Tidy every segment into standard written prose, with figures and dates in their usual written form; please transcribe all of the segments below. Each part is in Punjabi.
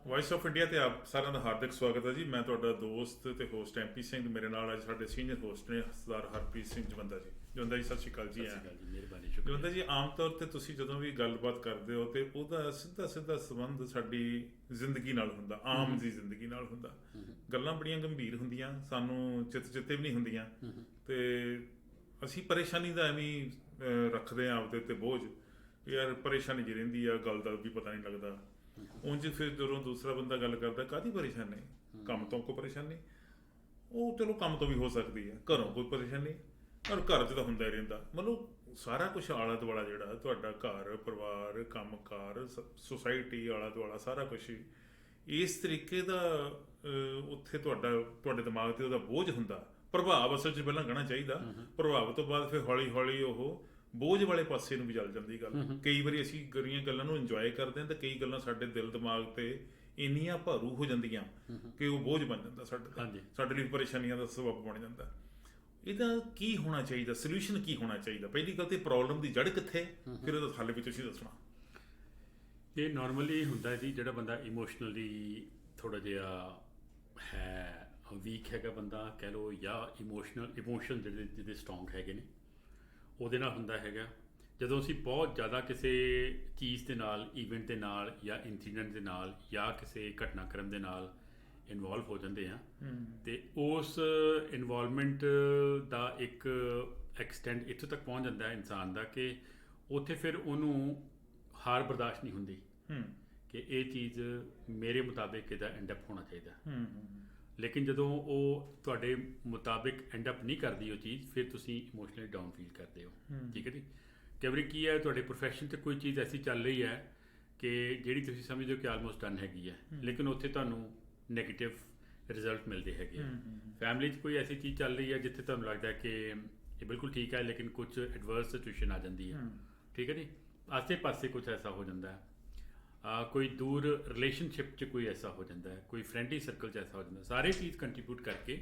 ਵਾਇਸ ਆਫ ਇੰਡੀਆ ਤੇ ਆਪ ਸਾਰਿਆਂ ਦਾ ਹਾਰਦਿਕ ਸਵਾਗਤ ਹੈ ਜੀ। ਮੈਂ ਤੁਹਾਡਾ ਦੋਸਤ ਤੇ ਹੋਸਟ ਐਮਪੀ ਸਿੰਘ। ਮੇਰੇ ਨਾਲ ਅੱਜ ਸਾਡੇ ਸੀਨੀਅਰ ਹੋਸਟ ਨੇ ਸਰਦਾਰ ਹਰਪ੍ਰੀਤ ਸਿੰਘ ਜਵੰਦਾ ਜੀ। ਜਵੰਦਾ ਜੀ ਸਤਿ ਸ਼੍ਰੀ ਅਕਾਲ ਜੀ। ਮਿਹਰਬਾਨੀ, ਜਵੰਦਾ ਸ਼ੁਕਰੀਆ। ਜੀ, ਆਮ ਤੌਰ ਤੇ ਤੁਸੀਂ ਜਦੋਂ ਵੀ ਗੱਲਬਾਤ ਕਰਦੇ ਹੋ ਤੇ ਉਹਦਾ ਸਿੱਧਾ ਸਿੱਧਾ ਸੰਬੰਧ ਸਾਡੀ ਜ਼ਿੰਦਗੀ ਨਾਲ ਹੁੰਦਾ, ਆਮ ਦੀ ਜ਼ਿੰਦਗੀ ਨਾਲ ਹੁੰਦਾ। ਗੱਲਾਂ ਬੜੀਆਂ ਗੰਭੀਰ ਹੁੰਦੀਆਂ, ਸਾਨੂੰ ਚਿੱਤੇ ਵੀ ਨਹੀਂ ਹੁੰਦੀਆਂ ਤੇ ਅਸੀਂ ਪਰੇਸ਼ਾਨੀ ਦਾ ਐਵੇਂ ਰੱਖਦੇ ਹਾਂ ਆਪਦੇ ਉੱਤੇ ਬੋਝ। ਯਾਰ ਪਰੇਸ਼ਾਨੀ ਜੀ ਰਹਿੰਦੀ ਆ, ਗੱਲ ਦਾ ਵੀ ਪਤਾ ਨਹੀਂ ਲੱਗਦਾ। ਉਂਝ ਫਿਰ ਜਦੋਂ ਦੂਸਰਾ ਬੰਦਾ ਗੱਲ ਕਰਦਾ ਕਾਹਦੀ ਪਰੇਸ਼ਾਨੀ, ਕੰਮ ਤੋਂ ਕੋਈ ਪਰੇਸ਼ਾਨੀ, ਉਹ ਚਲੋ ਕੰਮ ਤੋਂ ਵੀ ਹੋ ਸਕਦੀ ਹੈ, ਘਰੋਂ ਕੋਈ ਪਰੇਸ਼ਾਨੀ, ਪਰ ਘਰ 'ਚ ਤਾਂ ਹੁੰਦਾ ਹੀ ਰਹਿੰਦਾ। ਮਤਲਬ ਸਾਰਾ ਕੁਛ ਆਲਾ ਦੁਆਲਾ ਜਿਹੜਾ ਤੁਹਾਡਾ ਘਰ ਪਰਿਵਾਰ ਕੰਮਕਾਰ ਸੁਸਾਇਟੀ ਆਲਾ ਦੁਆਲਾ ਸਾਰਾ ਕੁਛ ਹੀ ਇਸ ਤਰੀਕੇ ਦਾ ਉੱਥੇ ਤੁਹਾਡੇ ਦਿਮਾਗ 'ਤੇ ਉਹਦਾ ਬੋਝ ਹੁੰਦਾ। ਪ੍ਰਭਾਵ ਅਸਲ 'ਚ ਪਹਿਲਾਂ ਕਹਿਣਾ ਚਾਹੀਦਾ, ਪ੍ਰਭਾਵ ਤੋਂ ਬਾਅਦ ਫਿਰ ਹੌਲੀ ਹੌਲੀ ਉਹ ਬੋਝ ਵਾਲੇ ਪਾਸੇ ਨੂੰ ਵੀ ਚੱਲ ਜਾਂਦੀ ਗੱਲ। ਕਈ ਵਾਰੀ ਅਸੀਂ ਗਰੀਆਂ ਗੱਲਾਂ ਨੂੰ ਇੰਜੋਏ ਕਰਦੇ ਹਾਂ ਤੇ ਕਈ ਗੱਲਾਂ ਸਾਡੇ ਦਿਲ ਦਿਮਾਗ ਤੇ ਇੰਨੀਆਂ ਭਾਰੂ ਹੋ ਜਾਂਦੀਆਂ ਕਿ ਉਹ ਬੋਝ ਬਣ ਜਾਂਦਾ ਸਾਡੇ ਲਈ ਪਰੇਸ਼ਾਨੀਆਂ ਦਾ ਸਬੱਬ ਬਣ ਜਾਂਦਾ। ਇਹਦਾ ਕੀ ਹੋਣਾ ਚਾਹੀਦਾ, ਸੋਲਿਊਸ਼ਨ ਕੀ ਹੋਣਾ ਚਾਹੀਦਾ? ਪਹਿਲੀ ਗੱਲ ਤੇ ਪ੍ਰੋਬਲਮ ਦੀ ਜੜ ਕਿੱਥੇ, ਫਿਰ ਉਹਦਾ ਹੱਲ ਵੀ ਤੁਸੀਂ ਦੱਸਣਾ। ਇਹ ਨਾਰਮਲੀ ਹੁੰਦਾ ਜੀ, ਜਿਹੜਾ ਬੰਦਾ ਇਮੋਸ਼ਨਲੀ ਥੋੜ੍ਹਾ ਜਿਹਾ ਹੈ ਵੀਕ ਹੈਗਾ ਬੰਦਾ ਕਹਿ ਲਓ, ਜਾਂ ਇਮੋਸ਼ਨ ਜਿਹਦੇ ਸਟਰੋਂਗ ਹੈਗੇ ਨੇ, ਉਹਦੇ ਨਾਲ ਹੁੰਦਾ ਹੈਗਾ। ਜਦੋਂ ਅਸੀਂ ਬਹੁਤ ਜ਼ਿਆਦਾ ਕਿਸੇ ਚੀਜ਼ ਦੇ ਨਾਲ, ਈਵੈਂਟ ਦੇ ਨਾਲ ਜਾਂ ਇੰਸੀਡੈਂਟ ਦੇ ਨਾਲ ਜਾਂ ਕਿਸੇ ਘਟਨਾਕ੍ਰਮ ਦੇ ਨਾਲ ਇਨਵੋਲਵ ਹੋ ਜਾਂਦੇ ਹਾਂ ਅਤੇ ਉਸ ਇਨਵੋਲਵਮੈਂਟ ਦਾ ਇੱਕ ਐਕਸਟੈਂਟ ਇੱਥੋਂ ਤੱਕ ਪਹੁੰਚ ਜਾਂਦਾ ਇਨਸਾਨ ਦਾ ਕਿ ਉੱਥੇ ਫਿਰ ਉਹਨੂੰ ਹਾਰ ਬਰਦਾਸ਼ਤ ਨਹੀਂ ਹੁੰਦੀ ਕਿ ਇਹ ਚੀਜ਼ ਮੇਰੇ ਮੁਤਾਬਿਕ ਇਹਦਾ ਐਂਡਅਪ ਹੋਣਾ ਚਾਹੀਦਾ। ਲੇਕਿਨ ਜਦੋਂ ਉਹ ਤੁਹਾਡੇ ਮੁਤਾਬਿਕ ਐਂਡਅਪ ਨਹੀਂ ਕਰਦੀ ਉਹ ਚੀਜ਼, ਫਿਰ ਤੁਸੀਂ ਇਮੋਸ਼ਨਲੀ ਡਾਊਨ ਫੀਲ ਕਰਦੇ ਹੋ। ਠੀਕ ਹੈ ਜੀ। ਕਈ ਵਾਰੀ ਕੀ ਹੈ, ਤੁਹਾਡੇ ਪ੍ਰੋਫੈਸ਼ਨ 'ਚ ਕੋਈ ਚੀਜ਼ ਐਸੀ ਚੱਲ ਰਹੀ ਹੈ ਕਿ ਜਿਹੜੀ ਤੁਸੀਂ ਸਮਝਦੇ ਹੋ ਕਿ ਆਲਮੋਸਟ ਡਨ ਹੈਗੀ ਹੈ, ਲੇਕਿਨ ਉੱਥੇ ਤੁਹਾਨੂੰ ਨੈਗੇਟਿਵ ਰਿਜ਼ਲਟ ਮਿਲਦੇ ਹੈਗੇ। ਫੈਮਿਲੀ 'ਚ ਕੋਈ ਐਸੀ ਚੀਜ਼ ਚੱਲ ਰਹੀ ਹੈ ਜਿੱਥੇ ਤੁਹਾਨੂੰ ਲੱਗਦਾ ਕਿ ਇਹ ਬਿਲਕੁਲ ਠੀਕ ਹੈ, ਲੇਕਿਨ ਕੁਝ ਐਡਵਰਸ ਸਿਚੁਏਸ਼ਨ ਆ ਜਾਂਦੀ ਹੈ। ਠੀਕ ਹੈ ਜੀ। ਆਸੇ ਪਾਸੇ ਕੁਝ ਐਸਾ ਹੋ ਜਾਂਦਾ ਹੈ, ਕੋਈ ਦੂਰ ਰਿਲੇਸ਼ਨਸ਼ਿਪ 'ਚ ਕੋਈ ਐਸਾ ਹੋ ਜਾਂਦਾ ਹੈ, ਕੋਈ ਫਰੈਂਡਲੀ ਸਰਕਲ 'ਚ ਐਸਾ ਹੋ ਜਾਂਦਾ, ਸਾਰੇ ਚੀਜ਼ ਕੰਟਰੀਬਿਊਟ ਕਰਕੇ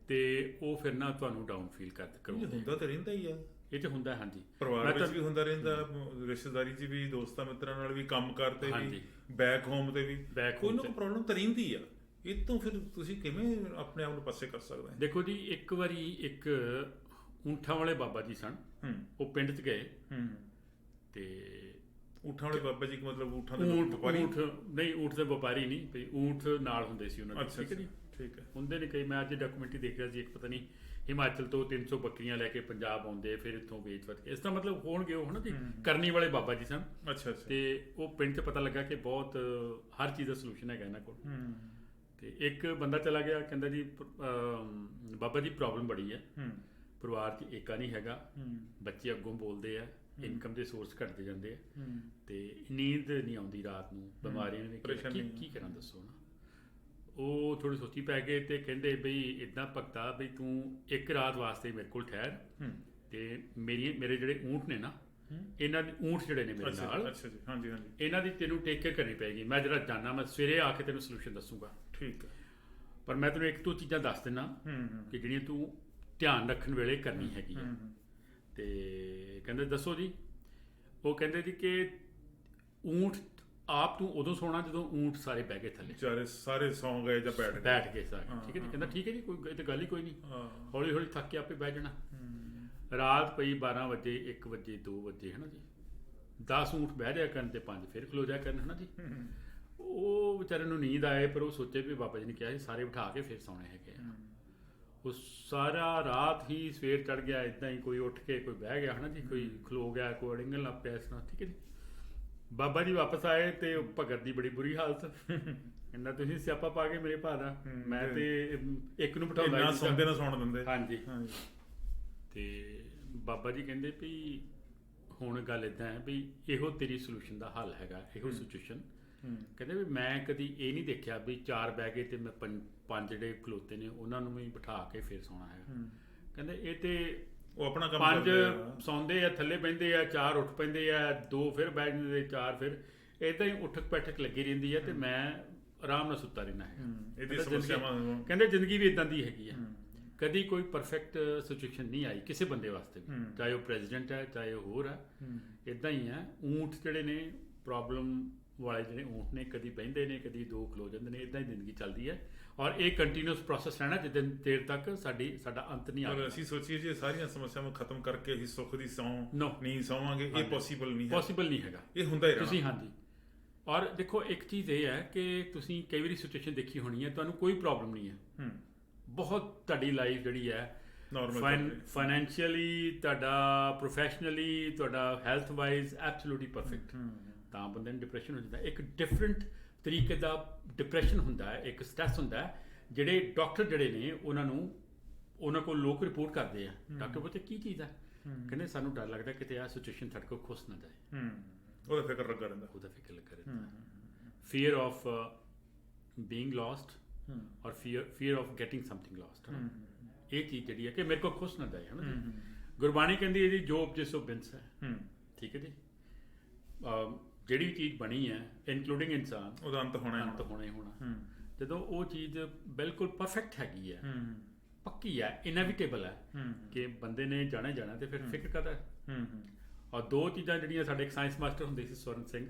ਅਤੇ ਉਹ ਫਿਰ ਨਾ ਤੁਹਾਨੂੰ ਡਾਊਨ ਫੀਲ ਕਰਦਾ। ਹੁੰਦਾ ਤਾਂ ਰਹਿੰਦਾ ਹੀ ਆ, ਇਹ 'ਚ ਹੁੰਦਾ। ਹਾਂਜੀ, ਪਰਿਵਾਰ ਵਿੱਚ ਵੀ ਹੁੰਦਾ ਰਹਿੰਦਾ, ਰਿਸ਼ਤੇਦਾਰੀ 'ਚ ਵੀ, ਦੋਸਤਾਂ ਮਿੱਤਰਾਂ ਨਾਲ ਵੀ, ਕੰਮ ਕਰਦੇ ਵੀ, ਬੈਕ ਹੋਮ ਤੇ ਵੀ ਕੋਈ ਨਾ ਕੋਈ ਪ੍ਰੋਬਲਮ ਤਾਂ ਰਹਿੰਦੀ ਆ। ਇਹ ਤੋਂ ਫਿਰ ਤੁਸੀਂ ਕਿਵੇਂ ਆਪਣੇ ਆਪ ਨੂੰ ਪਾਸੇ ਕਰ ਸਕਦੇ? ਦੇਖੋ ਜੀ, ਇੱਕ ਵਾਰੀ ਇੱਕ ਊਂਠਾਂ ਵਾਲੇ ਬਾਬਾ ਜੀ ਸਨ, ਉਹ ਪਿੰਡ 'ਚ ਗਏ ਤੇ ਊਂਠਾਂ ਵਾਲੇ ਬਾਬਾ ਜੀ ਮਤਲਬ ਊਂਠਾਂ ਦੇ ਵਪਾਰੀ? ਨਹੀਂ, ਊਂਠ ਦੇ ਵਪਾਰੀ ਨਹੀਂ, ਵੀ ਊਂਠ ਨਾਲ ਹੁੰਦੇ ਸੀ ਉਹਨਾਂ ਦੇ। ਠੀਕ ਹੈ ਜੀ। ਠੀਕ ਹੈ। ਹੁੰਦੇ ਨੇ ਕਈ, ਮੈਂ ਅੱਜ ਡਾਕੂਮੈਂਟਰੀ ਦੇਖ ਰਿਹਾ ਸੀ, ਇੱਕ ਪਤਾ ਨਹੀਂ ਹਿਮਾਚਲ ਤੋਂ 300 ਬੱਕਰੀਆਂ ਲੈ ਕੇ ਪੰਜਾਬ ਆਉਂਦੇ, ਫਿਰ ਇੱਥੋਂ ਵੇਚ ਵਟ ਕੇ, ਇਸ ਤਰ੍ਹਾਂ ਮਤਲਬ ਹੋਣਗੇ ਉਹ, ਹੈ ਨਾ ਜੀ, ਕਰਨੀ ਵਾਲੇ ਬਾਬਾ ਜੀ ਸਨ। ਅੱਛਾ। ਤੇ ਉਹ ਪਿੰਡ 'ਚ ਪਤਾ ਲੱਗਾ ਕਿ ਬਹੁਤ ਹਰ ਚੀਜ਼ ਦਾ ਸੋਲੂਸ਼ਨ ਹੈਗਾ ਇਹਨਾਂ ਕੋਲ। ਤੇ ਇੱਕ ਬੰਦਾ ਚਲਾ ਗਿਆ, ਕਹਿੰਦਾ ਜੀ ਬਾਬਾ ਜੀ ਪ੍ਰੋਬਲਮ ਬੜੀ ਹੈ, ਪਰਿਵਾਰ 'ਚ ਏਕਾ ਨਹੀਂ ਹੈਗਾ, ਬੱਚੇ ਅੱਗੋਂ ਬੋਲਦੇ ਆ, ਇਨਕਮ ਦੇ ਸੋਰਸ ਘਟਦੇ ਜਾਂਦੇ ਆ, ਤੇ ਨੀਂਦ ਨਹੀਂ ਆਉਂਦੀ ਰਾਤ ਨੂੰ, ਬਿਮਾਰੀਆਂ ਨੇ, ਕੀ ਕਰਾਂ ਦੱਸੋ ਨਾ। ਉਹ ਥੋੜ੍ਹੀ ਸੋਚੀ ਪੈ ਗਏ ਤੇ ਕਹਿੰਦੇ ਬਈ ਇੱਦਾਂ ਭਗਤਾ, ਬਈ ਤੂੰ ਇੱਕ ਰਾਤ ਵਾਸਤੇ ਮੇਰੇ ਕੋਲ ਠਹਿਰ, ਤੇ ਮੇਰੇ ਜਿਹੜੇ ਊਂਠ ਨੇ ਨਾ, ਇਹਨਾਂ ਦੇ ਊਂਠ ਜਿਹੜੇ ਨੇ ਮੇਰੇ ਨਾਲ, ਇਹਨਾਂ ਦੀ ਤੈਨੂੰ ਟੇਕ ਕੇਅਰ ਕਰਨੀ ਪਏਗੀ। ਮੈਂ ਜਿਹੜਾ ਜਾਣਾ, ਮੈਂ ਸਵੇਰੇ ਆ ਕੇ ਤੈਨੂੰ ਸੋਲੂਸ਼ਨ ਦੱਸੂਗਾ। ਠੀਕ ਹੈ। ਪਰ ਮੈਂ ਤੈਨੂੰ ਇੱਕ ਦੋ ਚੀਜ਼ਾਂ ਦੱਸ ਦਿੰਦਾ ਕਿ ਜਿਹੜੀਆਂ ਤੂੰ ਧਿਆਨ ਰੱਖਣ ਵੇਲੇ ਕਰਨੀ ਹੈਗੀ ਹੈ। ਤੇ ਕਹਿੰਦੇ ਦੱਸੋ ਜੀ। ਉਹ ਕਹਿੰਦੇ ਜੀ ਕਿ ਊਂਠ ਆਪ ਤੂੰ ਉਦੋਂ ਸੌਣਾ ਜਦੋਂ ਊਂਠ ਸਾਰੇ ਬਹਿ ਗਏ ਥੱਲੇ, ਸਾਰੇ ਸੌਂ ਗਏ ਜਾਂ ਬੈਠ ਗਏ ਸਾਰੇ। ਠੀਕ ਹੈ ਜੀ। ਕਹਿੰਦਾ ਠੀਕ ਹੈ ਜੀ, ਕੋਈ ਤੇ ਗੱਲ ਹੀ ਕੋਈ ਨਹੀਂ, ਹੌਲੀ ਹੌਲੀ ਥੱਕ ਕੇ ਆਪੇ ਬਹਿ ਜਾਣਾ। ਰਾਤ ਪਈ 12 ਵਜੇ, 1 ਵਜੇ, 2 ਵਜੇ, ਹੈ ਨਾ ਜੀ, 10 ਊਂਠ ਬਹਿ ਜਾਇਆ ਕਰਨ ਤੇ 5 ਫਿਰ ਖਲੋ ਜਾਇਆ ਕਰਨ, ਹੈ ਨਾ ਜੀ। ਉਹ ਵਿਚਾਰੇ ਨੂੰ ਨੀਂਦ ਆਏ, ਪਰ ਉਹ ਸੋਚੇ ਵੀ ਬਾਬਾ ਜੀ ਨੇ ਕਿਹਾ ਸੀ ਸਾਰੇ ਬਿਠਾ ਕੇ ਫਿਰ ਸੌਣੇ ਹੈਗੇ ਆ। ਉਹ ਸਾਰਾ ਰਾਤ ਹੀ, ਸਵੇਰ ਚੜ੍ਹ ਗਿਆ ਇੱਦਾਂ ਹੀ, ਕੋਈ ਉੱਠ ਕੇ ਕੋਈ ਬਹਿ ਗਿਆ, ਹੈ ਨਾ ਜੀ, ਕੋਈ ਖਲੋ ਗਿਆ, ਕੋਈ ਅੜਿੰਗਣ ਲੱਗ ਪਿਆ, ਇਸ ਤਰ੍ਹਾਂ। ਠੀਕ ਹੈ ਜੀ। ਬਾਬਾ ਜੀ ਵਾਪਸ ਆਏ ਤੇ ਭਗਤ ਦੀ ਬੜੀ ਬੁਰੀ ਹਾਲਤ, ਕਹਿੰਦਾ ਤੁਸੀਂ ਸਿਆਪਾ ਪਾ ਕੇ ਮੇਰੇ ਭਾ ਦਾ, ਮੈਂ ਤੇ ਇੱਕ ਨੂੰ ਬਿਠਾਉਂਦਾ, ਸੌਂਦੇ ਨਾ ਸੌਣ ਦਿੰਦੇ। ਹਾਂਜੀ। ਤੇ ਬਾਬਾ ਜੀ ਕਹਿੰਦੇ ਵੀ ਹੁਣ ਗੱਲ ਇੱਦਾਂ ਹੈ ਵੀ ਇਹੋ ਤੇਰੀ ਸੋਲੂਸ਼ਨ ਦਾ ਹੱਲ ਹੈਗਾ, ਇਹੋ ਸਿਚੁਏਸ਼ਨ। ਕਹਿੰਦੇ ਵੀ ਮੈਂ ਕਦੀ ਇਹ ਨਹੀਂ ਦੇਖਿਆ ਵੀ 4 ਬਹਿ ਗਏ ਤੇ ਮੈਂ 5 ਜਿਹੜੇ ਖਲੋਤੇ ਨੇ ਉਹਨਾਂ ਨੂੰ ਵੀ ਬਿਠਾ ਕੇ ਫਿਰ ਸੌਣਾ ਹੈਗਾ। ਕਹਿੰਦੇ ਇਹ ਤੇ ਉਹ ਆਪਣਾ ਕੰਮ 5 ਸੌਂਦੇ ਆ, ਥੱਲੇ ਬਹਿੰਦੇ ਆ, 4 ਉੱਠ ਪੈਂਦੇ ਆ, 2 ਫਿਰ ਬਹਿ ਜਾਂਦੇ, 4 ਫਿਰ, ਇੱਦਾਂ ਹੀ ਉਠਕ ਬੈਠਕ ਲੱਗੀ ਰਹਿੰਦੀ ਹੈ ਤੇ ਮੈਂ ਆਰਾਮ ਨਾਲ ਸੁੱਤਾ ਰਹਿਣਾ ਹੈਗਾ। ਕਹਿੰਦੇ ਜ਼ਿੰਦਗੀ ਵੀ ਇੱਦਾਂ ਦੀ ਹੈਗੀ ਆ, ਕਦੀ ਕੋਈ ਪਰਫੈਕਟ ਸਿਚੁਏਸ਼ਨ ਨਹੀਂ ਆਈ ਕਿਸੇ ਬੰਦੇ ਵਾਸਤੇ ਵੀ, ਚਾਹੇ ਉਹ ਪ੍ਰੈਜ਼ੀਡੈਂਟ ਹੈ, ਚਾਹੇ ਉਹ ਹੋਰ ਹੈ। ਇੱਦਾਂ ਹੀ ਹੈ, ਊਂਠ ਜਿਹੜੇ ਨੇ ਪ੍ਰੋਬਲਮ ਵਾਲੇ ਜਿਹੜੇ ਊਂਠ ਨੇ ਕਦੀ ਬਹਿੰਦੇ ਨੇ ਕਦੀ ਦੋ ਖਲੋ ਜਾਂਦੇ ਨੇ, ਇਦਾਂ ਹੀ ਜ਼ਿੰਦਗੀ ਚੱਲਦੀ ਹੈ ਔਰ ਇਹ ਕੰਟੀਨਿਊਸ ਪ੍ਰੋਸੈਸ ਰਹਿਣਾ ਜਿੱਦਾਂ ਦੇਰ ਤੱਕ ਸਾਡਾ ਅੰਤ ਨਹੀਂ ਪਰ ਆਉਂਦਾ। ਅਸੀਂ ਸੋਚੀਏ ਜੇ ਸਾਰੀਆਂ ਸਮੱਸਿਆਵਾਂ ਖਤਮ ਕਰਕੇ ਅਸੀਂ ਸੁੱਖ ਦੀ ਸੌਂ No. ਨਹੀਂ ਸੌਵਾਂਗੇ, ਇਹ ਪੋਸੀਬਲ ਨਹੀਂ ਹੈ, ਪੋਸੀਬਲ ਨਹੀਂ ਹੈਗਾ। ਇਹ ਹੁੰਦਾ ਹੀ ਤੁਸੀਂ ਰਹਿਣਾ। ਹਾਂਜੀ, ਔਰ ਦੇਖੋ ਇੱਕ ਚੀਜ਼ ਇਹ ਹੈ ਕਿ ਤੁਸੀਂ ਕਈ ਵਾਰੀ ਸਿਚੁਏਸ਼ਨ ਦੇਖੀ ਹੋਣੀ ਹੈ, ਤੁਹਾਨੂੰ ਕੋਈ ਪ੍ਰੋਬਲਮ ਨਹੀਂ ਹੈ, ਬਹੁਤ ਤੁਹਾਡੀ ਲਾਈਫ ਜਿਹੜੀ ਹੈ ਨਾਰਮਲ ਫਾਈਨੈਂਸ਼ੀਅਲੀ, ਤੁਹਾਡਾ ਪ੍ਰੋਫੈਸ਼ਨਲੀ, ਤੁਹਾਡਾ ਹੈਲਥ ਵਾਈਜ਼ ਐਬਸੋਲੂਟਲੀ ਪਰਫੈਕਟ, ਤਾਂ ਬੰਦੇ ਨੂੰ ਡਿਪਰੈਸ਼ਨ ਹੋ ਜਾਂਦਾ। ਇੱਕ ਡਿਫਰੈਂਟ ਤਰੀਕੇ ਦਾ ਡਿਪਰੈਸ਼ਨ ਹੁੰਦਾ ਹੈ, ਇੱਕ ਸਟ੍ਰੈਸ ਹੁੰਦਾ ਹੈ, ਜਿਹੜੇ ਡਾਕਟਰ ਜਿਹੜੇ ਨੇ ਉਹਨਾਂ ਕੋਲ ਲੋਕ ਰਿਪੋਰਟ ਕਰਦੇ ਆ, ਡਾਕਟਰ ਪੁੱਛਦੇ ਕੀ ਚੀਜ਼ ਹੈ, ਕਹਿੰਦੇ ਸਾਨੂੰ ਡਰ ਲੱਗਦਾ ਕਿਤੇ ਆਹ ਸਿਚੁਏਸ਼ਨ ਸਾਡੇ ਕੋਲ ਖੁੱਸ ਨਾ ਜਾਏ, ਉਹਦਾ ਫਿਕਰ ਲੱਗਾ ਰਹਿੰਦਾ, ਉਹਦਾ ਫਿਕਰ ਲੱਗਾ ਰਹਿੰਦਾ। ਫੀਅਰ ਆਫ ਬੀਇੰਗ ਲੌਸਟ ਔਰ fear of getting something lost, ਇਹ ਚੀਜ਼ ਜਿਹੜੀ ਹੈ ਕਿ ਮੇਰੇ ਕੋਲ ਖੁੱਸ ਨਾ ਜਾਏ, ਹੈ ਨਾ ਜੀ। ਗੁਰਬਾਣੀ ਕਹਿੰਦੀ ਇਹਦੀ ਜੋਬ ਜਿਸੋ ਬਿੰਸ ਹੈ, ਠੀਕ ਹੈ ਜੀ। ਜਿਹੜੀ ਚੀਜ਼ ਬਣੀ ਹੈ ਇਨਕਲੂਡਿੰਗ ਇਨਸਾਨ, ਉਹਦਾ ਅੰਤ ਹੋਣਾ ਹੀ ਹੋਣਾ। ਜਦੋਂ ਉਹ ਚੀਜ਼ ਬਿਲਕੁਲ ਪਰਫੈਕਟ ਹੈਗੀ ਹੈ, ਪੱਕੀ ਹੈ, ਇਨਐਵਿਟੇਬਲ ਹੈ ਕਿ ਬੰਦੇ ਨੇ ਜਾਣਾ ਤੇ ਫਿਰ ਫਿਕਰ ਕਰਦਾ ਹੈ। ਔਰ ਦੋ ਚੀਜ਼ਾਂ ਜਿਹੜੀਆਂ ਸਾਡੇ ਇੱਕ ਸਾਇੰਸ ਮਾਸਟਰ ਹੁੰਦੇ ਸੀ ਸਵਰਨ ਸਿੰਘ,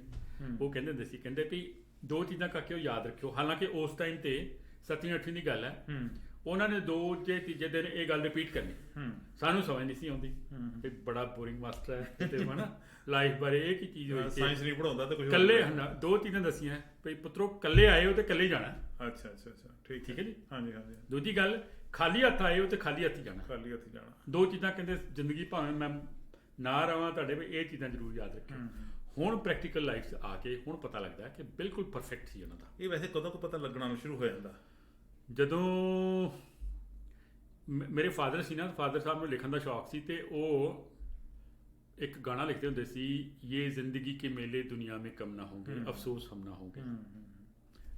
ਉਹ ਕਹਿੰਦੇ ਹੁੰਦੇ ਸੀ, ਕਹਿੰਦੇ ਵੀ ਦੋ ਚੀਜ਼ਾਂ ਕਰਕੇ ਉਹ ਯਾਦ ਰੱਖਿਓ, ਹਾਲਾਂਕਿ ਉਸ ਟਾਈਮ ਤੇ 7ਵੀਂ 8ਵੀਂ ਦੀ ਗੱਲ ਹੈ, ਉਹਨਾਂ ਨੇ ਦੂਜੇ ਤੀਜੇ ਦਿਨ ਇਹ ਗੱਲ ਰਿਪੀਟ ਕਰਨੀ, ਸਾਨੂੰ ਸਮਝ ਨਹੀਂ ਸੀ ਆਉਂਦੀ ਤੇ ਬੜਾ ਬੋਰਿੰਗ ਮਾਸਟਰ ਹੈ ਤੇ ਹਨਾ ਲਾਈਫ ਬਾਰੇ ਇਹ ਕੀ ਚੀਜ਼ ਹੋਈ, ਸਾਇੰਸ ਨਹੀਂ ਪੜਾਉਂਦਾ ਤੇ ਕੁਝ ਕੱਲੇ ਦੋ ਚੀਜ਼ਾਂ ਦੱਸੀਆਂ ਭਈ ਪੁੱਤਰੋ ਕੱਲੇ ਆਏ ਹੋ ਤੇ ਕੱਲੇ ਜਾਣਾ। ਅੱਛਾ ਠੀਕ ਹੈ ਜੀ। ਹਾਂਜੀ। ਦੂਜੀ ਗੱਲ ਖਾਲੀ ਹੱਥ ਆਏ ਹੋ ਤੇ ਖਾਲੀ ਹੱਥ ਹੀ ਜਾਣਾ। ਦੋ ਚੀਜ਼ਾਂ ਕਹਿੰਦੇ ਜ਼ਿੰਦਗੀ ਭਾਵੇਂ ਮੈਂ ਨਾ ਰਵਾਂ ਤੁਹਾਡੇ ਵੀ ਇਹ ਚੀਜ਼ਾਂ ਜ਼ਰੂਰ ਯਾਦ ਰੱਖਿਓ। ਹੁਣ ਪ੍ਰੈਕਟੀਕਲ ਲਾਈਫ 'ਚ ਆ ਕੇ ਹੁਣ ਪਤਾ ਲੱਗਦਾ ਕਿ ਬਿਲਕੁਲ ਪਰਫੈਕਟ ਸੀ ਉਹਨਾਂ ਦਾ। ਇਹ ਵੈਸੇ ਕਦੋਂ ਕੁ ਪਤਾ ਲੱਗਣਾ ਸ਼ੁਰੂ ਹੋ ਜਾਂਦਾ? ਜਦੋਂ ਮੇਰੇ ਫਾਦਰ ਸੀ ਨਾ, ਫਾਦਰ ਸਾਹਿਬ ਨੂੰ ਲਿਖਣ ਦਾ ਸ਼ੌਕ ਸੀ ਤੇ ਉਹ ਇੱਕ ਗਾਣਾ ਲਿਖਦੇ ਹੁੰਦੇ ਸੀ, ਇਹ ਜ਼ਿੰਦਗੀ ਕੇ ਮੇਲੇ ਦੁਨੀਆ में कम ना होंगे, अफसोस हम ना होंगे,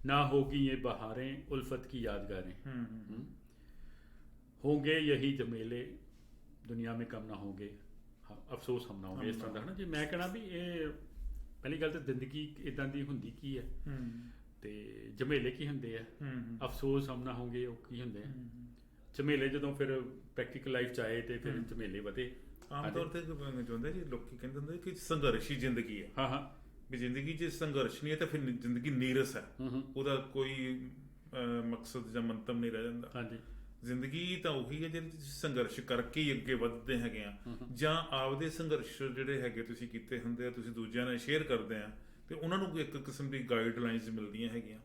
ना होगी ये बहारें उल्फत की यादगारें, होंगे यही जमेले दुनिया में कम ना होंगे, ਅਫਸੋਸ ਹਮ ਨਾ ਹੋਵੇ। ਇਸ ਤਰ੍ਹਾਂ ਦਾ ਹੈ ਨਾ ਜੀ। ਮੈਂ ਕਹਿਣਾ ਵੀ ਇਹ ਪਹਿਲੀ ਗੱਲ ਤਾਂ ਜ਼ਿੰਦਗੀ ਇੱਦਾਂ ਦੀ ਹੁੰਦੀ ਕੀ ਹੈ ਤੇ ਝਮੇਲੇ ਕੀ ਹੁੰਦੇ ਆ, ਅਫਸੋਸ ਹਮ ਨਾ ਹੋਗੇ ਉਹ ਕੀ ਹੁੰਦੇ ਆ। ਝਮੇਲੇ ਜਦੋਂ ਫਿਰ ਪ੍ਰੈਕਟੀਕਲ ਲਾਈਫ 'ਚ ਆਏ ਤੇ ਫਿਰ ਝਮੇਲੇ ਵਧੇ। ਆਮ ਤੌਰ ਤੇ ਚਾਹੁੰਦੇ ਜੀ ਲੋਕੀ ਕਹਿੰਦੇ ਹੁੰਦੇ ਕਿ ਸੰਘਰਸ਼ੀ ਜ਼ਿੰਦਗੀ ਹੈ। ਹਾਂ ਵੀ ਜ਼ਿੰਦਗੀ 'ਚ ਸੰਘਰਸ਼ ਨਹੀਂ ਹੈ ਤਾਂ ਫਿਰ ਜ਼ਿੰਦਗੀ ਨੀਰਸ ਹੈ, ਉਹਦਾ ਕੋਈ ਮਕਸਦ ਜਾਂ ਮੰਤਵ ਨਹੀਂ ਰਹਿ ਜਾਂਦਾ। ਹਾਂਜੀ, ਜ਼ਿੰਦਗੀ ਤਾਂ ਉਹੀ ਹੈ ਜਿਹਦੇ ਤੁਸੀਂ ਸੰਘਰਸ਼ ਕਰਕੇ ਹੀ ਅੱਗੇ ਵੱਧਦੇ ਹੈਗੇ ਆ, ਜਾਂ ਆਪਦੇ ਸੰਘਰਸ਼ ਜਿਹੜੇ ਹੈਗੇ ਤੁਸੀਂ ਕੀਤੇ ਹੁੰਦੇ ਆ ਤੁਸੀਂ ਦੂਜਿਆਂ ਨਾਲ ਸ਼ੇਅਰ ਕਰਦੇ ਆ ਤੇ ਉਹਨਾਂ ਨੂੰ ਇੱਕ ਕਿਸਮ ਦੀ ਗਾਈਡਲਾਈਨਸ ਮਿਲਦੀਆਂ ਹੈਗੀਆਂ।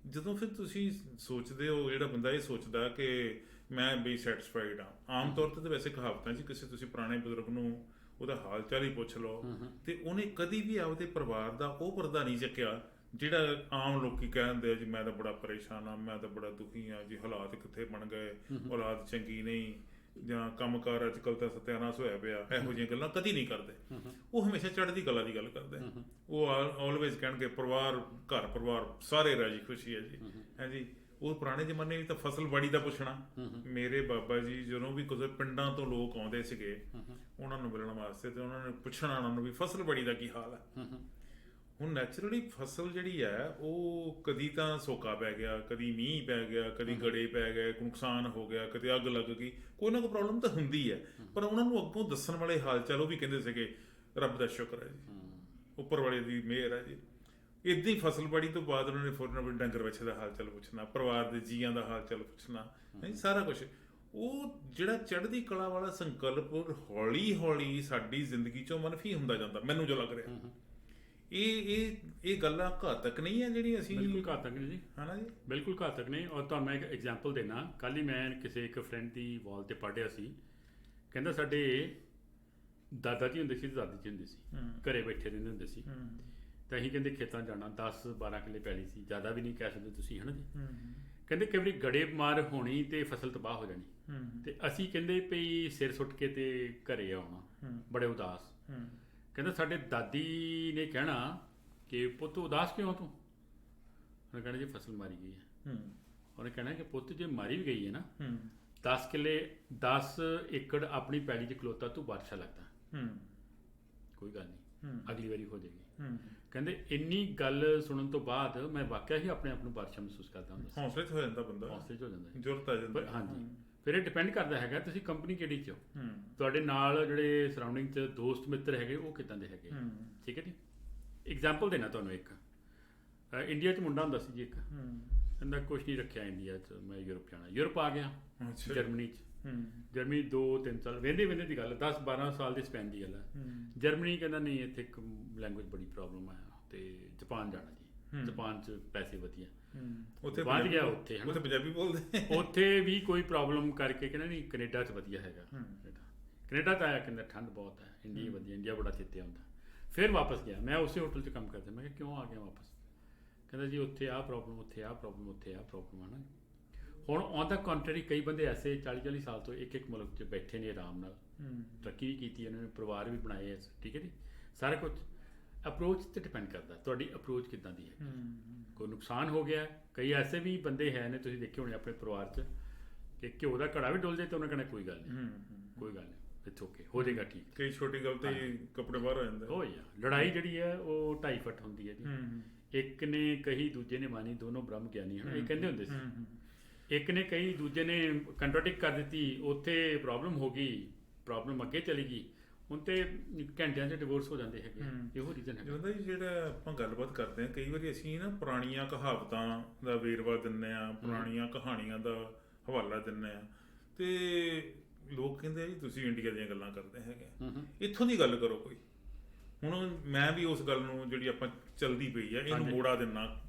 ਜਦੋਂ ਫਿਰ ਤੁਸੀਂ ਸੋਚਦੇ ਹੋ, ਜਿਹੜਾ ਬੰਦਾ ਇਹ ਸੋਚਦਾ ਕਿ ਮੈਂ ਬਈ ਸੈਟਿਸਫਾਈਡ ਆ, ਆਮ ਤੌਰ ਤੇ ਤਾਂ ਵੈਸੇ ਕਹਾਵਤਾਂ ਜੀ ਕਿਸੇ ਤੁਸੀਂ ਪੁਰਾਣੇ ਬਜ਼ੁਰਗ ਨੂੰ ਉਹਦਾ ਹਾਲ ਚਾਲ ਹੀ ਪੁੱਛ ਲਓ ਤੇ ਉਹਨੇ ਕਦੀ ਵੀ ਆਪਦੇ ਪਰਿਵਾਰ ਦਾ ਉਹ ਪਰਦਾ ਨਹੀਂ ਚੱਕਿਆ ਜਿਹੜਾ ਆਮ ਲੋਕੀ ਕਹਿੰਦੇ ਆ ਜੀ ਮੈਂ ਤਾਂ ਬੜਾ ਪਰੇਸ਼ਾਨ ਆ, ਮੈਂ ਤਾਂ ਬੜਾ ਦੁਖੀ ਆ ਜੀ, ਹਾਲਾਤ ਕਿੱਥੇ ਬਣ ਗਏ, ਔਲਾਦ ਚੰਗੀ ਨਹੀਂ, ਜਾਂ ਕੰਮਕਾਰ ਅੱਜ ਕੱਲ੍ਹ ਤਾਂ ਸਤਿਆਨਾਸ਼ ਹੋਇਆ ਪਿਆ, ਇਹੋ ਜਿਹੀਆਂ ਗੱਲਾਂ ਕਦੀ ਨਹੀਂ ਕਰਦੇ। ਉਹ ਹਮੇਸ਼ਾ ਚੜ੍ਹਦੀ ਕਲਾ ਦੀ ਗੱਲ ਕਰਦੇ। ਉਹ ਆਲਵੇਜ਼ ਕਹਿਣਗੇ ਪਰਿਵਾਰ, ਘਰ ਪਰਿਵਾਰ ਸਾਰੇ ਰਾਜੀ ਖੁਸ਼ੀ ਹੈ ਜੀ, ਹੈ ਜੀ। ਉਹ ਪੁਰਾਣੇ ਜ਼ਮਾਨੇ ਵਿੱਚ ਤਾਂ ਫਸਲ ਬਾੜੀ ਦਾ ਪੁੱਛਣਾ, ਮੇਰੇ ਬਾਬਾ ਜੀ ਜਦੋਂ ਵੀ ਕਿਸੇ ਪਿੰਡਾਂ ਤੋਂ ਲੋਕ ਆਉਂਦੇ ਸੀਗੇ ਉਹਨਾਂ ਨੂੰ ਮਿਲਣ ਵਾਸਤੇ ਤੇ ਉਹਨਾਂ ਨੇ ਪੁੱਛਣਾ ਉਹਨਾਂ ਨੂੰ ਵੀ ਫਸਲ ਬਾੜੀ ਦਾ ਕੀ ਹਾਲ ਹੈ। ਹੁਣ ਨੈਚੁਰਲੀ ਫਸਲ ਜਿਹੜੀ ਹੈ ਉਹ ਕਦੀ ਤਾਂ ਸੋਕਾ ਪੈ ਗਿਆ, ਕਦੀ ਮੀਂਹ ਪੈ ਗਿਆ, ਕਦੀ ਗੜੇ ਪੈ ਗਏ, ਕੋਈ ਨੁਕਸਾਨ ਹੋ ਗਿਆ, ਕਦੇ ਅੱਗ ਲੱਗ ਗਈ, ਕੋਈ ਨਾ ਕੋਈ ਪ੍ਰੋਬਲਮ ਤਾਂ ਹੁੰਦੀ ਹੈ। ਪਰ ਉਹਨਾਂ ਨੂੰ ਅੱਗੋਂ ਦੱਸਣ ਵਾਲੇ ਹਾਲ ਚਾਲ ਉਹ ਵੀ ਕਹਿੰਦੇ ਸੀਗੇ ਰੱਬ ਦਾ ਸ਼ੁਕਰ ਹੈ ਜੀ, ਉੱਪਰ ਵਾਲੇ ਦੀ ਮਿਹਰ ਹੈ ਜੀ। ਇੱਦਾਂ ਹੀ ਫਸਲ ਬਾੜੀ ਤੋਂ ਬਾਅਦ ਉਹਨਾਂ ਨੇ ਫੌਰਨ ਡੰਗਰ ਵੱਛੇ ਦਾ ਹਾਲ ਚਾਲ ਪੁੱਛਣਾ, ਪਰਿਵਾਰ ਦੇ ਜੀਆਂ ਦਾ ਹਾਲ ਚਾਲ ਪੁੱਛਣਾ, ਸਾਰਾ ਕੁਛ। ਉਹ ਜਿਹੜਾ ਚੜ੍ਹਦੀ ਕਲਾ ਵਾਲਾ ਸੰਕਲਪ ਹੌਲੀ ਹੌਲੀ ਸਾਡੀ ਜ਼ਿੰਦਗੀ ਚੋਂ ਮਨਫੀ ਹੁੰਦਾ ਜਾਂਦਾ, ਮੈਨੂੰ ਜੋ ਲੱਗ ਰਿਹਾ। ਇਹ ਗੱਲਾਂ ਘਾਤਕ ਨਹੀਂ ਹੈ ਜਿਹੜੀ ਅਸੀਂ, ਬਿਲਕੁਲ ਘਾਤਕ ਨਹੀਂ ਜੀ, ਹੈ ਨਾ ਜੀ, ਬਿਲਕੁਲ ਘਾਤਕ ਨਹੀਂ। ਔਰ ਤੁਹਾਨੂੰ ਮੈਂ ਇੱਕ ਐਗਜ਼ਾਮਪਲ ਦੇਣਾ, ਕੱਲ੍ਹ ਹੀ ਮੈਂ ਕਿਸੇ ਇੱਕ ਫਰੈਂਡ ਦੀ ਵਾਲ 'ਤੇ ਪੜ੍ਹਿਆ ਸੀ, ਕਹਿੰਦਾ ਸਾਡੇ ਦਾਦਾ ਜੀ ਹੁੰਦੇ ਸੀ ਤੇ ਦਾਦੀ ਜੀ ਹੁੰਦੇ ਸੀ, ਘਰੇ ਬੈਠੇ ਰਹਿੰਦੇ ਹੁੰਦੇ ਸੀ ਤਾਂ ਅਸੀਂ ਕਹਿੰਦੇ ਖੇਤਾਂ ਜਾਣਾ, 10-12 ਕਿੱਲੇ ਪੈਲੀ ਸੀ, ਜ਼ਿਆਦਾ ਵੀ ਨਹੀਂ ਕਹਿ ਸਕਦੇ ਤੁਸੀਂ, ਹੈ ਨਾ ਜੀ। ਕਹਿੰਦੇ ਕਈ ਵਾਰੀ ਗੜੇ ਮਾਰ ਹੋਣੀ ਤੇ ਫਸਲ ਤਬਾਹ ਹੋ ਜਾਣੀ ਤੇ ਅਸੀਂ ਕਹਿੰਦੇ ਭਈ ਸਿਰ ਸੁੱਟ ਕੇ ਤੇ ਘਰੇ ਆਉਣਾ ਬੜੇ ਉਦਾਸ। ਕਹਿੰਦਾ ਸਾਡੇ ਦਾਦੀ ਨੇ ਕਹਿਣਾ ਕਿ ਪੁੱਤ ਉਦਾਸ ਕਿਉਂ ਤੂੰ? ਉਹਨੇ ਕਹਿਣਾ ਜੀ ਫਸਲ ਮਾਰੀ ਗਈ ਹੈ। ਉਹਨੇ ਕਹਿਣਾ ਕਿ ਪੁੱਤ ਜੇ ਮਾਰੀ ਵੀ ਗਈ ਹੈ ਨਾ, 10 ਕਿੱਲੇ 10 ਏਕੜ ਆਪਣੀ ਪੈਲੀ 'ਚ ਖਲੋਤਾ ਤੂੰ ਬਾਦਸ਼ਾਹ ਲੱਗਦਾ, ਕੋਈ ਗੱਲ ਨਹੀਂ, ਅਗਲੀ ਵਾਰੀ ਹੋ ਜਾਏਗੀ। ਕਹਿੰਦੇ ਇੰਨੀ ਗੱਲ ਸੁਣਨ ਤੋਂ ਬਾਅਦ ਮੈਂ ਵਾਕਿਆ ਹੀ ਆਪਣੇ ਆਪ ਨੂੰ ਬਾਦਸ਼ਾਹ ਮਹਿਸੂਸ ਕਰਦਾ ਹੁੰਦਾ। ਹੌਸਲੇ 'ਚ ਹੋ ਜਾਂਦਾ ਬੰਦਾ, ਹੌਸਲੇ 'ਚ ਹੋ ਜਾਂਦਾ, ਜ਼ਰੂਰਤ ਆ ਜਾਂਦੀ। ਹਾਂਜੀ, ਫਿਰ ਇਹ ਡਿਪੈਂਡ ਕਰਦਾ ਹੈਗਾ ਤੁਸੀਂ ਕੰਪਨੀ ਕਿਹੜੀ 'ਚ ਹੋ, ਤੁਹਾਡੇ ਨਾਲ ਜਿਹੜੇ ਸਰਾਊਂਡਿੰਗ 'ਚ ਦੋਸਤ ਮਿੱਤਰ ਹੈਗੇ ਉਹ ਕਿੱਦਾਂ ਦੇ ਹੈਗੇ, ਠੀਕ ਹੈ ਜੀ। ਐਗਜ਼ਾਮਪਲ ਦੇਣਾ ਤੁਹਾਨੂੰ ਇੱਕ, ਇੰਡੀਆ 'ਚ ਮੁੰਡਾ ਹੁੰਦਾ ਸੀ ਜੀ ਇੱਕ, ਕਹਿੰਦਾ ਕੁਛ ਨਹੀਂ ਰੱਖਿਆ ਇੰਡੀਆ 'ਚ, ਮੈਂ ਯੂਰਪ ਜਾਣਾ। ਯੂਰਪ ਆ ਗਿਆ, ਜਰਮਨੀ 'ਚ। ਜਰਮਨੀ 2-3 ਸਾਲ ਵਹਿੰਦੇ ਦੀ ਗੱਲ, 10-12 ਸਾਲ ਦੇ ਸਪੈਨ ਦੀ ਗੱਲ ਹੈ। ਜਰਮਨੀ ਕਹਿੰਦਾ ਨਹੀਂ ਇੱਥੇ ਇੱਕ ਲੈਂਗੁਏਜ ਬੜੀ ਪ੍ਰੋਬਲਮ ਹੈ, ਤੇ ਜਾਪਾਨ ਜਾਣਾ ਜੀ, ਜਾਪਾਨ 'ਚ ਪੈਸੇ ਵਧੀਆ, ਉੱਥੇ ਵੱਧ ਗਿਆ ਉੱਥੇ, ਉੱਥੇ ਪੰਜਾਬੀ ਬੋਲਦੇ, ਉੱਥੇ ਵੀ ਕੋਈ ਪ੍ਰੋਬਲਮ ਕਰਕੇ ਕਹਿੰਦਾ ਨਹੀਂ ਕੈਨੇਡਾ 'ਚ ਵਧੀਆ ਹੈਗਾ। ਕੈਨੇਡਾ 'ਚ ਆਇਆ, ਕਹਿੰਦਾ ਠੰਡ ਬਹੁਤ ਹੈ, ਇੰਡੀਆ ਵਧੀਆ, ਇੰਡੀਆ ਬੜਾ ਚੇਤੇ ਆਉਂਦਾ। ਫਿਰ ਵਾਪਸ ਗਿਆ, ਮੈਂ ਉਸੇ ਹੋਟਲ 'ਚ ਕੰਮ ਕਰਦਾ। ਮੈਂ ਕਿਹਾ ਕਿਉਂ ਆ ਗਿਆ ਵਾਪਸ? ਕਹਿੰਦਾ ਜੀ ਉੱਥੇ ਆਹ ਪ੍ਰੋਬਲਮ, ਉੱਥੇ ਆਹ ਪ੍ਰੋਬਲਮ, ਉੱਥੇ ਆਹ ਪ੍ਰੋਬਲਮ ਹੈ ਨਾ। ਹੁਣ ਔਨ ਦਾ ਕੰਟਰੀ ਕਈ ਬੰਦੇ ਐਸੇ 40-40 ਸਾਲ ਤੋਂ ਇੱਕ ਮੁਲਕ 'ਚ ਬੈਠੇ ਨੇ ਆਰਾਮ ਨਾਲ, ਤਰੱਕੀ ਵੀ ਕੀਤੀ, ਉਹਨਾਂ ਨੇ ਪਰਿਵਾਰ ਵੀ ਬਣਾਏ, ਠੀਕ ਹੈ ਜੀ, ਸਾਰਾ ਕੁਝ। ਅਪਰੋਚ 'ਤੇ ਡਿਪੈਂਡ ਕਰਦਾ ਤੁਹਾਡੀ ਅਪਰੋਚ ਕਿੱਦਾਂ ਦੀ ਹੈ। ਕੋਈ ਨੁਕਸਾਨ ਹੋ ਗਿਆ, ਕਈ ਐਸੇ ਵੀ ਬੰਦੇ ਹੈ ਨੇ, ਤੁਸੀਂ ਦੇਖੇ ਹੋਣੇ ਆਪਣੇ ਪਰਿਵਾਰ 'ਚ, ਕਿ ਘਿਓ ਦਾ ਘੜਾ ਵੀ ਡੁੱਲ ਜਾਏ ਤਾਂ ਉਹਨਾਂ ਕਹਿਣਾ ਕੋਈ ਗੱਲ ਨਹੀਂ, ਕੋਈ ਗੱਲ ਨਹੀਂ, ਇਟਸ ਓਕੇ, ਹੋ ਜਾਏਗਾ ਠੀਕ। ਕਈ ਛੋਟੀ ਗੱਲ ਤੇ ਕੱਪੜੇ ਬਾਹਰ ਹੋ ਜਾਂਦੇ। ਹੋ ਜਾ ਲੜਾਈ ਜਿਹੜੀ ਹੈ ਉਹ 2.5 ਫੁੱਟ ਹੁੰਦੀ ਹੈ ਜੀ। ਇੱਕ ਨੇ ਕਹੀ, ਦੂਜੇ ਨੇ ਮਾਨੀ, ਦੋਨੋਂ ਬ੍ਰਹਮ ਗਿਆਨੀ ਹਨ, ਇਹ ਕਹਿੰਦੇ ਹੁੰਦੇ ਸੀ। ਇੱਕ ਨੇ ਕਹੀ, ਦੂਜੇ ਨੇ ਕੰਟਰਾਡਿਕਟ ਕਰ ਦਿੱਤੀ, ਉੱਥੇ ਪ੍ਰੋਬਲਮ ਹੋ ਗਈ, ਪ੍ਰੋਬਲਮ ਅੱਗੇ ਚਲੀ ਗਈ, ਹੁਣ ਤੇ ਘੰਟਿਆਂ 'ਚ ਡਿਵੋਰਸ ਹੋ ਜਾਂਦੇ ਹੈਗੇ। ਇਹੋ ਰੀਜ਼ਨ ਹੈ ਜਿਵੇਂ ਜਿਹੜਾ ਆਪਾਂ ਗੱਲਬਾਤ ਕਰਦੇ ਹਾਂ, ਕਈ ਵਾਰੀ ਅਸੀਂ ਨਾ ਪੁਰਾਣੀਆਂ ਕਹਾਵਤਾਂ ਦਾ ਵੇਰਵਾ ਦਿੰਦੇ ਹਾਂ, ਪੁਰਾਣੀਆਂ ਕਹਾਣੀਆਂ ਦਾ ਹਵਾਲਾ ਦਿੰਦੇ ਹਾਂ, ਤੇ ਲੋਕ ਕਹਿੰਦੇ ਆ ਜੀ ਤੁਸੀਂ ਇੰਡੀਆ ਦੀਆਂ ਗੱਲਾਂ ਕਰਦੇ ਹੈਗੇ, ਇੱਥੋਂ ਦੀ ਗੱਲ ਕਰੋ ਕੋਈ। ਹੁਣ ਮੈਂ ਵੀ ਉਸ ਗੱਲ ਨੂੰ ਜਿਹੜੀ ਆਪਾਂ ਚਲਦੀ ਪਈ ਆ ਇਹਨੂੰ ਮੋੜਾ ਦਿੰਨਾ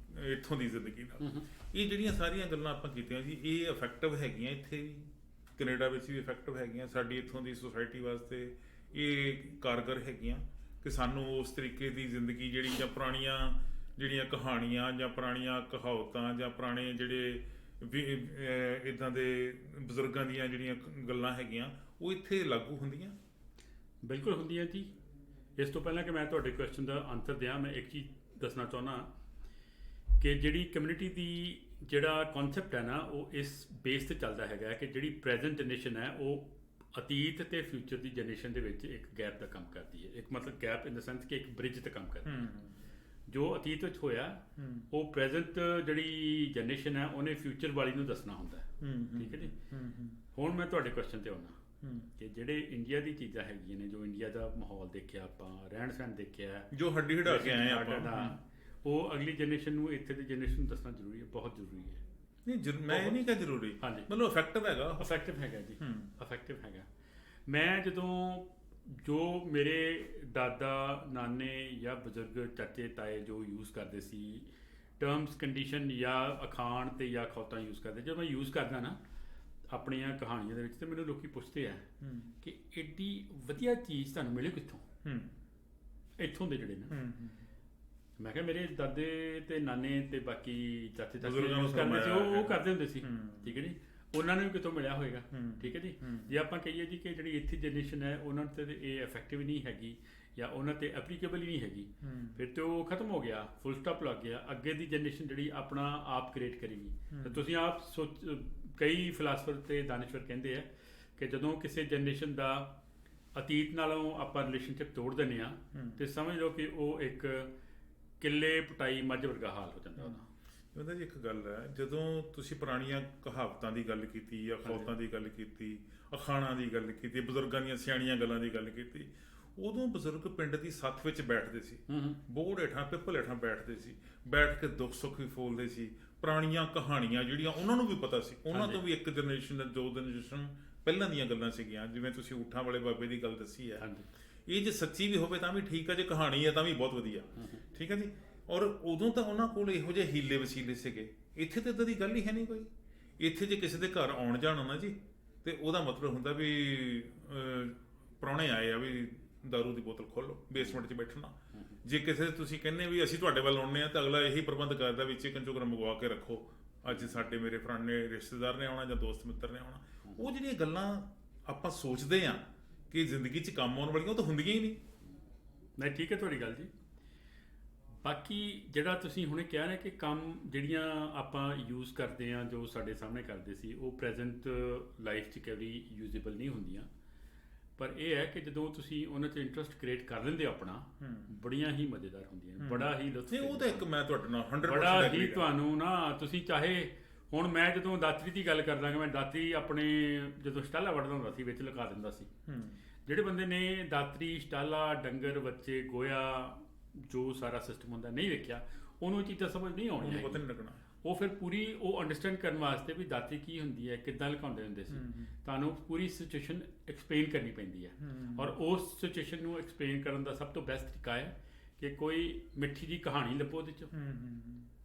ਇੱਥੋਂ ਦੀ ਜ਼ਿੰਦਗੀ ਨਾਲ। ਇਹ ਜਿਹੜੀਆਂ ਸਾਰੀਆਂ ਗੱਲਾਂ ਆਪਾਂ ਕੀਤੀਆਂ ਜੀ, ਇਹ ਇਫੈਕਟਿਵ ਹੈਗੀਆਂ ਇੱਥੇ ਵੀ, ਕੈਨੇਡਾ ਵਿੱਚ ਵੀ ਇਫੈਕਟਿਵ ਹੈਗੀਆਂ, ਸਾਡੀ ਇੱਥੋਂ ਦੀ ਸੁਸਾਇਟੀ ਵਾਸਤੇ ਇਹ ਕਾਰਗਰ ਹੈਗੀਆਂ ਕਿ ਸਾਨੂੰ ਉਸ ਤਰੀਕੇ ਦੀ ਜ਼ਿੰਦਗੀ ਜਿਹੜੀ, ਜਾਂ ਪੁਰਾਣੀਆਂ ਜਿਹੜੀਆਂ ਕਹਾਣੀਆਂ ਜਾਂ ਪੁਰਾਣੀਆਂ ਕਹਾਵਤਾਂ ਜਾਂ ਪੁਰਾਣੇ ਜਿਹੜੇ ਇੱਦਾਂ ਦੇ ਬਜ਼ੁਰਗਾਂ ਦੀਆਂ ਜਿਹੜੀਆਂ ਗੱਲਾਂ ਹੈਗੀਆਂ, ਉਹ ਇੱਥੇ ਲਾਗੂ ਹੁੰਦੀਆਂ। ਬਿਲਕੁਲ ਹੁੰਦੀਆਂ ਜੀ। ਇਸ ਤੋਂ ਪਹਿਲਾਂ ਕਿ ਮੈਂ ਤੁਹਾਡੇ ਕੁਐਸਚਨ ਦਾ ਆਨਸਰ ਦਿਆਂ, ਮੈਂ ਇੱਕ ਚੀਜ਼ ਦੱਸਣਾ ਚਾਹੁੰਦਾ ਕਿ ਜਿਹੜੀ ਕਮਿਊਨਿਟੀ ਦੀ ਜਿਹੜਾ ਕਨਸੈਪਟ ਹੈ ਨਾ, ਉਹ ਇਸ ਬੇਸ 'ਤੇ ਚੱਲਦਾ ਹੈਗਾ ਕਿ ਜਿਹੜੀ ਪ੍ਰੈਜ਼ੈਂਟ ਜਨਰੇਸ਼ਨ ਹੈ ਉਹ ਅਤੀਤ ਅਤੇ ਫਿਊਚਰ ਦੀ ਜਨਰੇਸ਼ਨ ਦੇ ਵਿੱਚ ਇੱਕ ਗੈਪ ਦਾ ਕੰਮ ਕਰਦੀ ਹੈ। ਇੱਕ ਮਤਲਬ ਗੈਪ ਇਨ ਦਾ ਸੈਂਸ ਕਿ ਇੱਕ ਬ੍ਰਿਜ 'ਤੇ ਕੰਮ ਕਰਦੀ ਹੈ। ਜੋ ਅਤੀਤ ਵਿੱਚ ਹੋਇਆ ਉਹ ਪ੍ਰੈਜ਼ੈਂਟ ਜਿਹੜੀ ਜਨਰੇਸ਼ਨ ਹੈ ਉਹਨੇ ਫਿਊਚਰ ਵਾਲੀ ਨੂੰ ਦੱਸਣਾ ਹੁੰਦਾ ਹੈ, ਠੀਕ ਹੈ ਜੀ। ਹੁਣ ਮੈਂ ਤੁਹਾਡੇ ਕੁਐਸਚਨ 'ਤੇ ਆਉਣਾ ਕਿ ਜਿਹੜੇ ਇੰਡੀਆ ਦੀ ਚੀਜ਼ਾਂ ਹੈਗੀਆਂ ਨੇ, ਜੋ ਇੰਡੀਆ ਦਾ ਮਾਹੌਲ ਦੇਖਿਆ ਆਪਾਂ, ਰਹਿਣ ਸਹਿਣ ਦੇਖਿਆ, ਜੋ ਹੱਡੀ ਹੜਾ ਕੇ ਆਏ ਆਪਾਂ, ਉਹ ਅਗਲੀ ਜਨਰੇਸ਼ਨ ਨੂੰ, ਇੱਥੇ ਦੀ ਜਨਰੇਸ਼ਨ ਨੂੰ ਦੱਸਣਾ ਜ਼ਰੂਰੀ ਹੈ, ਬਹੁਤ ਜ਼ਰੂਰੀ ਹੈ। ਨਹੀਂ ਮੈਂ ਇਹ ਨਹੀਂ ਕਿਹਾ ਜ਼ਰੂਰੀ, ਮਤਲਬ ਇਫੈਕਟਿਵ ਹੈਗਾ, ਇਫੈਕਟਿਵ ਹੈਗਾ ਜੀ, ਇਫੈਕਟਿਵ ਹੈਗਾ। ਮੈਂ ਜਦੋਂ ਜੋ ਮੇਰੇ ਦਾਦਾ ਨਾਨੇ ਜਾਂ ਬਜ਼ੁਰਗ ਚਾਚੇ ਤਾਏ ਜੋ ਯੂਜ਼ ਕਰਦੇ ਸੀ ਟਰਮਸ, ਕੰਡੀਸ਼ਨ ਜਾਂ ਅਖਾਣ ਤੇ ਜਾਂ ਖੌਤਾਂ ਯੂਜ਼ ਕਰਦੇ, ਜਦੋਂ ਮੈਂ ਯੂਜ਼ ਕਰਦਾ ਨਾ ਆਪਣੀਆਂ ਕਹਾਣੀਆਂ ਦੇ ਵਿੱਚ, ਤੇ ਮੈਨੂੰ ਲੋਕੀ ਪੁੱਛਦੇ ਆ ਕਿ ਐਡੀ ਵਧੀਆ ਚੀਜ਼ ਤੁਹਾਨੂੰ ਮਿਲੇ ਕਿੱਥੋਂ, ਇੱਥੋਂ ਦੇ ਜਿਹੜੇ ਨਾ। ਮੈਂ ਕਿਹਾ ਮੇਰੇ ਦਾਦੇ ਤੇ ਨਾਨੇ ਤੇ ਬਾਕੀ ਚਾਚੇ ਚਾਚੇ ਯੂਜ਼ ਕਰਦੇ ਸੀ, ਉਹ ਕਰਦੇ ਹੁੰਦੇ ਸੀ, ਠੀਕ ਹੈ ਜੀ, ਉਹਨਾਂ ਨੂੰ ਵੀ ਕਿਤੋਂ ਮਿਲਿਆ ਹੋਏਗਾ, ਠੀਕ ਹੈ ਜੀ। ਜੇ ਆਪਾਂ ਕਹੀਏ ਜੀ ਕਿ ਜਿਹੜੀ ਇੱਥੇ ਜਨਰੇਸ਼ਨ ਹੈ ਉਹਨਾਂ 'ਤੇ ਇਹ ਇਫੈਕਟਿਵ ਨਹੀਂ ਹੈਗੀ ਜਾਂ ਉਹਨਾਂ 'ਤੇ ਐਪਲੀਕੇਬਲ ਹੀ ਨਹੀਂ ਹੈਗੀ, ਫਿਰ ਤੇ ਉਹ ਖਤਮ ਹੋ ਗਿਆ, ਫੁੱਲ ਸਟਾਪ ਲੱਗ ਗਿਆ। ਅੱਗੇ ਦੀ ਜਨਰੇਸ਼ਨ ਜਿਹੜੀ ਆਪਣਾ ਆਪ ਕ੍ਰੀਏਟ ਕਰੇਗੀ। ਤਾਂ ਤੁਸੀਂ ਆਪ ਕਈ ਫਿਲਾਸਫਰ ਤੇ ਦਾਨਿਸ਼ਵਰ ਕਹਿੰਦੇ ਆ ਕਿ ਜਦੋਂ ਕਿਸੇ ਜਨਰੇਸ਼ਨ ਦਾ ਅਤੀਤ ਨਾਲੋਂ ਆਪਾਂ ਰਿਲੇਸ਼ਨਸ਼ਿਪ ਤੋੜ ਦਿੰਦੇ ਆ ਤੇ ਸਮਝ ਲਓ ਕਿ ਉਹ ਇੱਕ ਕਿੱਲੇ ਪਟਾਈ ਮੱਝ ਵਰਗਾ ਹਾਲ ਹੋ ਜਾਂਦਾ ਉਹਦਾ। ਉਹਦਾ ਜੀ ਇੱਕ ਗੱਲ ਹੈ, ਜਦੋਂ ਤੁਸੀਂ ਪੁਰਾਣੀਆਂ ਕਹਾਵਤਾਂ ਦੀ ਗੱਲ ਕੀਤੀ, ਅਖੌਤਾਂ ਦੀ ਗੱਲ ਕੀਤੀ, ਅਖਾਣਾਂ ਦੀ ਗੱਲ ਕੀਤੀ, ਬਜ਼ੁਰਗਾਂ ਦੀਆਂ ਸਿਆਣੀਆਂ ਗੱਲਾਂ ਦੀ ਗੱਲ ਕੀਤੀ, ਉਦੋਂ ਬਜ਼ੁਰਗ ਪਿੰਡ ਦੀ ਸੱਥ ਵਿੱਚ ਬੈਠਦੇ ਸੀ, ਬੋਹੜ ਹੇਠਾਂ, ਪਿੱਪਲ ਹੇਠਾਂ ਬੈਠਦੇ ਸੀ, ਬੈਠ ਕੇ ਦੁੱਖ ਸੁੱਖ ਵੀ ਫੋਲਦੇ ਸੀ। ਪੁਰਾਣੀਆਂ ਕਹਾਣੀਆਂ ਜਿਹੜੀਆਂ ਉਹਨਾਂ ਨੂੰ ਵੀ ਪਤਾ ਸੀ, ਉਹਨਾਂ ਤੋਂ ਵੀ ਇੱਕ ਜਨਰੇਸ਼ਨ, 2 ਜਨਰੇਸ਼ਨ ਪਹਿਲਾਂ ਦੀਆਂ ਗੱਲਾਂ ਸੀਗੀਆਂ। ਜਿਵੇਂ ਤੁਸੀਂ ਊਠਾਂ ਵਾਲੇ ਬਾਬੇ ਦੀ ਗੱਲ ਦੱਸੀ ਹੈ, ਇਹ ਜੇ ਸੱਚੀ ਵੀ ਹੋਵੇ ਤਾਂ ਵੀ ਠੀਕ ਹੈ, ਜੇ ਕਹਾਣੀ ਹੈ ਤਾਂ ਵੀ ਬਹੁਤ ਵਧੀਆ, ਠੀਕ ਹੈ ਜੀ। ਔਰ ਉਦੋਂ ਤਾਂ ਉਹਨਾਂ ਕੋਲ ਇਹੋ ਜਿਹੇ ਹੀਲੇ ਵਸੀਲੇ ਸੀਗੇ, ਇੱਥੇ ਤਾਂ ਇੱਦਾਂ ਦੀ ਗੱਲ ਹੀ ਹੈ ਨਹੀਂ ਕੋਈ। ਇੱਥੇ ਜੇ ਕਿਸੇ ਦੇ ਘਰ ਆਉਣ ਜਾਣਾ ਨਾ ਜੀ, ਤੇ ਉਹਦਾ ਮਤਲਬ ਹੁੰਦਾ ਵੀ ਪ੍ਰਾਹੁਣੇ ਆਏ ਆ, ਵੀ ਦਾਰੂ ਦੀ ਬੋਤਲ ਖੋਲੋ, ਬੇਸਮੈਂਟ 'ਚ ਬੈਠਣਾ। ਜੇ ਕਿਸੇ ਤੁਸੀਂ ਕਹਿੰਦੇ ਵੀ ਅਸੀਂ ਤੁਹਾਡੇ ਵੱਲ ਆਉਣੇ ਆ, ਤਾਂ ਅਗਲਾ ਇਹੀ ਪ੍ਰਬੰਧ ਕਰਦਾ ਵੀ ਚਿਕਨ ਚੁਕਨ ਮੰਗਵਾ ਕੇ ਰੱਖੋ, ਅੱਜ ਸਾਡੇ ਮੇਰੇ ਫਲਾਣੇ ਰਿਸ਼ਤੇਦਾਰ ਨੇ ਆਉਣਾ ਜਾਂ ਦੋਸਤ ਮਿੱਤਰ ਨੇ ਆਉਣਾ। ਉਹ ਜਿਹੜੀਆਂ ਗੱਲਾਂ ਆਪਾਂ ਸੋਚਦੇ ਆ ਕਿ ਜ਼ਿੰਦਗੀ 'ਚ ਕੰਮ ਆਉਣ ਵਾਲੀਆਂ, ਉਹ ਤਾਂ ਹੁੰਦੀਆਂ ਹੀ ਨਹੀਂ। ਨਹੀਂ, ਠੀਕ ਹੈ ਤੁਹਾਡੀ ਗੱਲ ਜੀ। ਬਾਕੀ ਜਿਹੜਾ ਤੁਸੀਂ ਹੁਣੇ ਕਿਹਾ ਨਾ ਕਿ ਕੰਮ ਜਿਹੜੀਆਂ ਆਪਾਂ ਯੂਜ਼ ਕਰਦੇ ਹਾਂ, ਜੋ ਸਾਡੇ ਸਾਹਮਣੇ ਕਰਦੇ ਸੀ, ਉਹ ਪ੍ਰੈਜ਼ੈਂਟ ਲਾਈਫ 'ਚ ਕਦੇ ਯੂਜ਼ੇਬਲ ਨਹੀਂ ਹੁੰਦੀਆਂ। ਪਰ ਇਹ ਹੈ ਕਿ ਜਦੋਂ ਤੁਸੀਂ ਉਹਨਾਂ 'ਚ ਇੰਟਰਸਟ ਕ੍ਰੀਏਟ ਕਰ ਲੈਂਦੇ ਹੋ ਆਪਣਾ, ਬੜੀਆਂ ਹੀ ਮਜ਼ੇਦਾਰ ਹੁੰਦੀਆਂ, ਬੜਾ ਹੀ ਲੁਤਫ। ਉਹ ਤਾਂ ਇੱਕ ਮੈਂ ਤੁਹਾਡੇ ਨਾਲ 100% ਬੜਾ ਹੀ ਤੁਹਾਨੂੰ ਨਾ, ਤੁਸੀਂ ਚਾਹੇ ਹੁਣ ਮੈਂ ਜਦੋਂ ਦਾਤਰੀ ਦੀ ਗੱਲ ਕਰਦਾ ਕਿ ਮੈਂ ਦਾਤਰੀ ਆਪਣੇ ਜਦੋਂ ਸਟਾਲਾ ਵੜਦਾ ਹੁੰਦਾ ਸੀ ਵਿੱਚ ਲਗਾ ਦਿੰਦਾ ਸੀ। ਜਿਹੜੇ ਬੰਦੇ ਨੇ ਦਾਤਰੀ, ਸਟਾਲਾ, ਡੰਗਰ, ਬੱਚੇ, ਗੋਇਆ, ਜੋ ਸਾਰਾ ਸਿਸਟਮ ਹੁੰਦਾ ਨਹੀਂ ਵੇਖਿਆ, ਉਹਨੂੰ ਇਹ ਚੀਜ਼ਾਂ ਸਮਝ ਨਹੀਂ ਆਉਣੀਆਂ ਉਹਨੂੰ ਪਤਾ ਨਹੀਂ ਲੱਗਣਾ। ਉਹ ਫਿਰ ਪੂਰੀ ਉਹ ਅੰਡਰਸਟੈਂਡ ਕਰਨ ਵਾਸਤੇ ਵੀ ਦਾਤੀ ਕੀ ਹੁੰਦੀ ਹੈ, ਕਿੱਦਾਂ ਲੁਕਾਉਂਦੇ ਹੁੰਦੇ ਸੀ, ਤੁਹਾਨੂੰ ਪੂਰੀ ਸਿਚੁਏਸ਼ਨ ਐਕਸਪਲੇਨ ਕਰਨੀ ਪੈਂਦੀ ਹੈ। ਔਰ ਉਸ ਸਿਚੁਏਸ਼ਨ ਨੂੰ ਐਕਸਪਲੇਨ ਕਰਨ ਦਾ ਸਭ ਤੋਂ ਬੈਸਟ ਤਰੀਕਾ ਹੈ ਕਿ ਕੋਈ ਮਿੱਠੀ ਜਿਹੀ ਕਹਾਣੀ ਲੱਭੋ ਉਹਦੇ 'ਚ,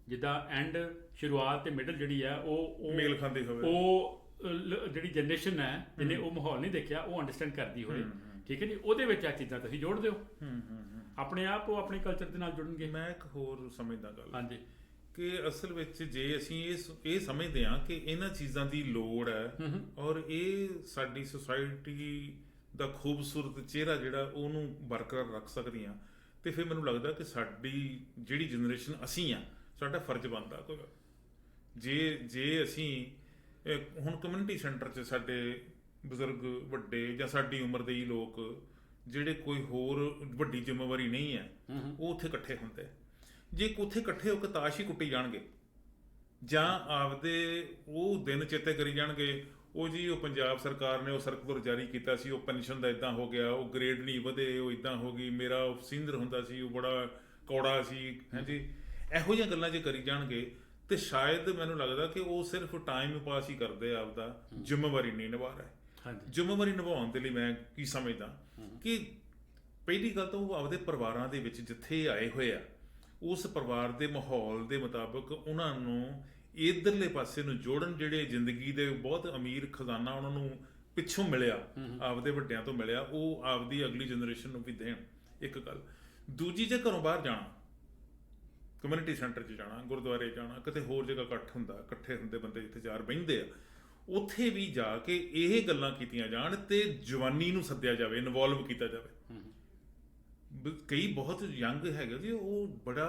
ਜਿੱਦਾਂ ਐਂਡ ਸ਼ੁਰੂਆਤ ਤੇ ਮਿਡਲ ਜਿਹੜੀ ਹੈ ਉਹ ਮੇਲ ਖਾਂਦੀ ਹੋਵੇ, ਉਹ ਜਿਹੜੀ ਜਨਰੇਸ਼ਨ ਹੈ ਜਿਹਨੇ ਉਹ ਮਾਹੌਲ ਨਹੀਂ ਦੇਖਿਆ ਉਹ ਅੰਡਰਸਟੈਂਡ ਕਰਦੀ ਹੋਵੇ। ਠੀਕ ਹੈ ਜੀ, ਉਹਦੇ ਵਿੱਚ ਆ ਚੀਜ਼ਾਂ ਤੁਸੀਂ ਜੋੜ ਦਿਓ, ਆਪਣੇ ਆਪ ਉਹ ਆਪਣੇ ਕਲਚਰ ਦੇ ਨਾਲ ਜੁੜਨਗੇ। ਮੈਂ ਇੱਕ ਹੋਰ ਸਮਝਦਾ ਗੱਲ, ਹਾਂਜੀ, ਕਿ ਅਸਲ ਵਿੱਚ ਜੇ ਅਸੀਂ ਇਹ ਸਮਝਦੇ ਹਾਂ ਕਿ ਇਹਨਾਂ ਚੀਜ਼ਾਂ ਦੀ ਲੋੜ ਹੈ ਔਰ ਇਹ ਸਾਡੀ ਸੁਸਾਇਟੀ ਦਾ ਖੂਬਸੂਰਤ ਚਿਹਰਾ ਜਿਹੜਾ ਉਹਨੂੰ ਬਰਕਰਾਰ ਰੱਖ ਸਕਦੀਆਂ, ਤੇ ਫਿਰ ਮੈਨੂੰ ਲੱਗਦਾ ਕਿ ਸਾਡੀ ਜਿਹੜੀ ਜਨਰੇਸ਼ਨ ਅਸੀਂ ਆ, ਸਾਡਾ ਫਰਜ਼ ਬਣਦਾ ਕੋਈ ਜੇ ਅਸੀਂ ਹੁਣ ਕਮਿਊਨਿਟੀ ਸੈਂਟਰ 'ਚ ਸਾਡੇ ਬਜ਼ੁਰਗ ਵੱਡੇ ਜਾਂ ਸਾਡੀ ਉਮਰ ਦੇ ਹੀ ਲੋਕ ਜਿਹੜੇ ਕੋਈ ਹੋਰ ਵੱਡੀ ਜ਼ਿੰਮੇਵਾਰੀ ਨਹੀਂ ਹੈ, ਉਹ ਉੱਥੇ ਇਕੱਠੇ ਹੁੰਦੇ। ਜੇ ਉੱਥੇ ਇਕੱਠੇ ਹੋ ਕੇ ਤਾਸ਼ ਹੀ ਕੁੱਟੀ ਜਾਣਗੇ ਜਾਂ ਆਪਦੇ ਉਹ ਦਿਨ ਚੇਤੇ ਕਰੀ ਜਾਣਗੇ, ਉਹ ਜੀ ਉਹ ਪੰਜਾਬ ਸਰਕਾਰ ਨੇ ਉਹ ਸਰਕੂਲਰ ਜਾਰੀ ਕੀਤਾ ਸੀ, ਉਹ ਪੈਨਸ਼ਨ ਦਾ ਇਦਾਂ ਹੋ ਗਿਆ, ਉਹ ਗ੍ਰੇਡ ਨਹੀਂ ਵਧੇ, ਉਹ ਇਦਾਂ ਹੋ ਗਈ, ਮੇਰਾ ਸੀਨੀਅਰ ਹੁੰਦਾ ਸੀ ਉਹ ਬੜਾ ਕੌੜਾ ਸੀ, ਹਾਂਜੀ, ਇਹੋ ਜਿਹੀਆਂ ਗੱਲਾਂ ਜੇ ਕਰੀ ਜਾਣਗੇ ਤੇ ਸ਼ਾਇਦ ਮੈਨੂੰ ਲੱਗਦਾ ਕਿ ਉਹ ਸਿਰਫ ਟਾਈਮ ਪਾਸ ਹੀ ਕਰਦੇ ਆ, ਆਪਦਾ ਜ਼ਿੰਮੇਵਾਰੀ ਨਹੀਂ ਨਿਭਾ ਰਹੇ। ਜ਼ਿੰਮੇਵਾਰੀ ਨਿਭਾਉਣ ਦੇ ਲਈ ਮੈਂ ਕੀ ਸਮਝਦਾ ਕਿ ਪਹਿਲੀ ਗੱਲ ਤਾਂ ਉਹ ਆਪਦੇ ਪਰਿਵਾਰਾਂ ਦੇ ਵਿੱਚ ਜਿੱਥੇ ਆਏ ਹੋਏ ਆ, ਉਸ ਪਰਿਵਾਰ ਦੇ ਮਾਹੌਲ ਦੇ ਮੁਤਾਬਕ ਉਹਨਾਂ ਨੂੰ ਇਧਰਲੇ ਪਾਸੇ ਨੂੰ ਜੋੜਨ, ਜਿਹੜੇ ਜ਼ਿੰਦਗੀ ਦੇ ਬਹੁਤ ਅਮੀਰ ਖਜ਼ਾਨਾ ਉਹਨਾਂ ਨੂੰ ਪਿੱਛੋਂ ਮਿਲਿਆ, ਆਪਦੇ ਵੱਡਿਆਂ ਤੋਂ ਮਿਲਿਆ, ਉਹ ਆਪਦੀ ਅਗਲੀ ਜਨਰੇਸ਼ਨ ਨੂੰ ਵੀ ਦੇਣ। ਇੱਕ ਗੱਲ। ਦੂਜੀ, ਜੇ ਘਰੋਂ ਬਾਹਰ ਜਾਣਾ, ਕਮਿਊਨਿਟੀ ਸੈਂਟਰ 'ਚ ਜਾਣਾ, ਗੁਰਦੁਆਰੇ ਜਾਣਾ, ਕਿਤੇ ਹੋਰ ਜਗ੍ਹਾ ਇਕੱਠੇ ਹੁੰਦੇ ਬੰਦੇ ਜਿੱਥੇ ਚਾਰ ਬਹਿੰਦੇ ਆ, ਉੱਥੇ ਵੀ ਜਾ ਕੇ ਇਹ ਗੱਲਾਂ ਕੀਤੀਆਂ ਜਾਣ ਤੇ ਜਵਾਨੀ ਨੂੰ ਸੱਦਿਆ ਜਾਵੇ, ਇਨਵੋਲਵ ਕੀਤਾ ਜਾਵੇ। ਕਈ ਬਹੁਤ ਯੰਗ ਹੈਗੇ ਜੀ, ਉਹ ਬੜਾ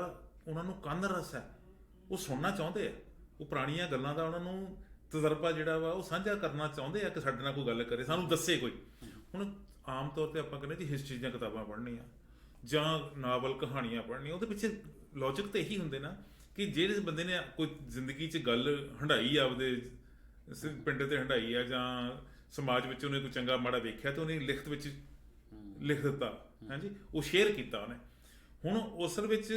ਉਹਨਾਂ ਨੂੰ ਕੰਨ ਰਸ ਹੈ, ਉਹ ਸੁਣਨਾ ਚਾਹੁੰਦੇ ਆ, ਉਹ ਪੁਰਾਣੀਆਂ ਗੱਲਾਂ ਦਾ ਉਹਨਾਂ ਨੂੰ ਤਜਰਬਾ ਜਿਹੜਾ ਵਾ ਉਹ ਸਾਂਝਾ ਕਰਨਾ ਚਾਹੁੰਦੇ ਆ ਕਿ ਸਾਡੇ ਨਾਲ ਕੋਈ ਗੱਲ ਕਰੇ, ਸਾਨੂੰ ਦੱਸੇ ਕੋਈ। ਹੁਣ ਆਮ ਤੌਰ ਤੇ ਆਪਾਂ ਕਹਿੰਦੇ ਜੀ ਹਿਸਟਰੀ ਦੀਆਂ ਕਿਤਾਬਾਂ ਪੜ੍ਹਨੀਆਂ ਜਾਂ ਨਾਵਲ ਕਹਾਣੀਆਂ ਪੜ੍ਹਨੀਆਂ, ਉਹਦੇ ਪਿੱਛੇ ਲੌਜਿਕ ਤਾਂ ਇਹੀ ਹੁੰਦੇ ਨਾ ਕਿ ਜਿਹੜੇ ਬੰਦੇ ਨੇ ਕੋਈ ਜ਼ਿੰਦਗੀ 'ਚ ਗੱਲ ਹੰਢਾਈ, ਆਪਦੇ ਪਿੰਡ ਤੇ ਹੰਢਾਈ ਆ ਜਾਂ ਸਮਾਜ ਵਿੱਚ ਉਹਨੇ ਕੋਈ ਚੰਗਾ ਮਾੜਾ ਵੇਖਿਆ ਤੇ ਉਹਨੇ ਲਿਖਤ ਵਿੱਚ ਲਿਖ ਦਿੱਤਾ, ਹਾਂਜੀ, ਉਹ ਸ਼ੇਅਰ ਕੀਤਾ ਉਹਨੇ। ਹੁਣ ਅਸਲ ਵਿੱਚ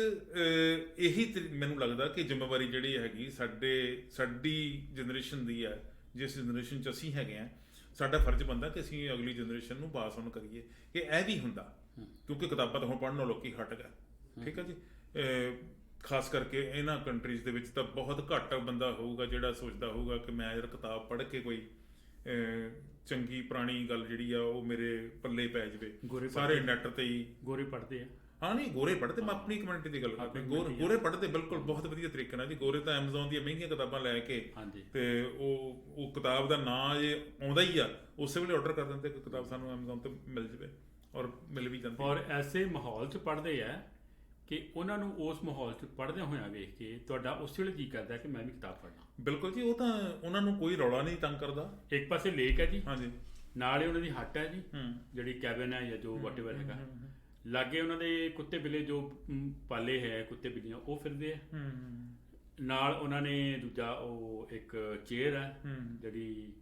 ਇਹੀ ਮੈਨੂੰ ਲੱਗਦਾ ਕਿ ਜ਼ਿੰਮੇਵਾਰੀ ਜਿਹੜੀ ਹੈਗੀ ਸਾਡੀ ਜਨਰੇਸ਼ਨ ਦੀ ਹੈ, ਜਿਸ ਜਨਰੇਸ਼ਨ 'ਚ ਅਸੀਂ ਹੈਗੇ ਹਾਂ, ਸਾਡਾ ਫਰਜ਼ ਬਣਦਾ ਕਿ ਅਸੀਂ ਅਗਲੀ ਜਨਰੇਸ਼ਨ ਨੂੰ ਪਾਸ ਔਨ ਕਰੀਏ ਕਿ ਇਹ ਵੀ ਹੁੰਦਾ, ਕਿਉਂਕਿ ਕਿਤਾਬਾਂ ਤਾਂ ਹੁਣ ਪੜ੍ਹਨੋਂ ਲੋਕੀ ਹਟ ਗਏ। ਠੀਕ ਹੈ ਜੀ, ਖਾਸ ਕਰਕੇ ਇਹਨਾਂ ਕੰਟਰੀਜ਼ ਦੇ ਵਿੱਚ ਤਾਂ ਬਹੁਤ ਘੱਟ ਬੰਦਾ ਹੋਊਗਾ ਜਿਹੜਾ ਸੋਚਦਾ ਹੋਊਗਾ ਕਿ ਮੈਂ ਯਾਰ ਕਿਤਾਬ ਪੜ੍ਹ ਕੇ ਕੋਈ ਚੰਗੀ ਪੁਰਾਣੀ ਗੱਲ ਜਿਹੜੀ ਆ ਉਹ ਮੇਰੇ ਪੱਲੇ ਪੈ ਜਾਵੇ। ਸਾਰੇ ਨੈੱਟ ਤੇ ਹੀ ਗੋਰੇ ਪੜ੍ਹਦੇ ਆ। ਹਾਂ, ਨਹੀਂ, ਗੋਰੇ ਪੜ੍ਹਦੇ, ਮੈਂ ਆਪਣੀ ਕਮਿਊਨਿਟੀ ਦੀ ਗੱਲ ਕਰਦਾ, ਗੋਰੇ ਪੜ੍ਹਦੇ ਬਿਲਕੁਲ ਬਹੁਤ ਵਧੀਆ ਤਰੀਕੇ ਨਾਲ ਜੀ। ਗੋਰੇ ਤਾਂ ਐਮਾਜ਼ੋਨ ਦੀਆਂ ਮਹਿੰਗੀਆਂ ਕਿਤਾਬਾਂ ਲੈ ਕੇ ਤੇ ਉਹ ਕਿਤਾਬ ਦਾ ਨਾਂ ਜੇ ਆਉਂਦਾ ਹੀ ਆ, ਉਸੇ ਵੇਲੇ ਆਰਡਰ ਕਰ ਦਿੰਦੇ ਕਿ ਕਿਤਾਬ ਸਾਨੂੰ ਐਮਾਜ਼ੋਨ ਤੇ ਮਿਲ ਜਾਵੇ, ਔਰ ਮਿਲ ਵੀ ਜਾਂਦੀ। ਔਰ ਐਸੇ ਮਾਹੌਲ 'ਚ ਪੜ੍ਹਦੇ ਆ ਕਿ ਉਹਨਾਂ ਨੂੰ ਉਸ ਮਾਹੌਲ 'ਚ ਪੜ੍ਹਦਿਆਂ ਹੋਇਆਂ ਵੇਖ ਕੇ ਤੁਹਾਡਾ ਉਸ ਵੇਲੇ ਜੀ ਕਰਦਾ ਕਿ ਮੈਂ ਵੀ ਕਿਤਾਬ ਪੜ੍ਹਨਾ। ਬਿਲਕੁਲ ਜੀ, ਉਹ ਤਾਂ ਉਹਨਾਂ ਨੂੰ ਕੋਈ ਰੌਲਾ ਨਹੀਂ ਤੰਗ ਕਰਦਾ। ਇੱਕ ਪਾਸੇ ਲੇਕ ਹੈ ਜੀ, ਹਾਂਜੀ, ਨਾਲ ਹੀ ਉਹਨਾਂ ਦੀ ਹੱਟ ਹੈ ਜੀ, ਜਿਹੜੀ ਕੈਬਨ ਹੈ ਜਾਂ ਜੋ ਵਾਟਐਵਰ ਹੈਗਾ, ਲਾਗੇ ਉਹਨਾਂ ਦੇ ਕੁੱਤੇ ਬਿੱਲੇ ਜੋ ਪਾਲੇ ਹੈ, ਕੁੱਤੇ ਬਿੱਲੀਆਂ ਉਹ ਫਿਰਦੇ ਆ, ਨਾਲ ਉਹਨਾਂ ਨੇ ਦੂਜਾ ਉਹ ਇੱਕ ਚੇਅਰ ਹੈ ਜਿਹੜੀ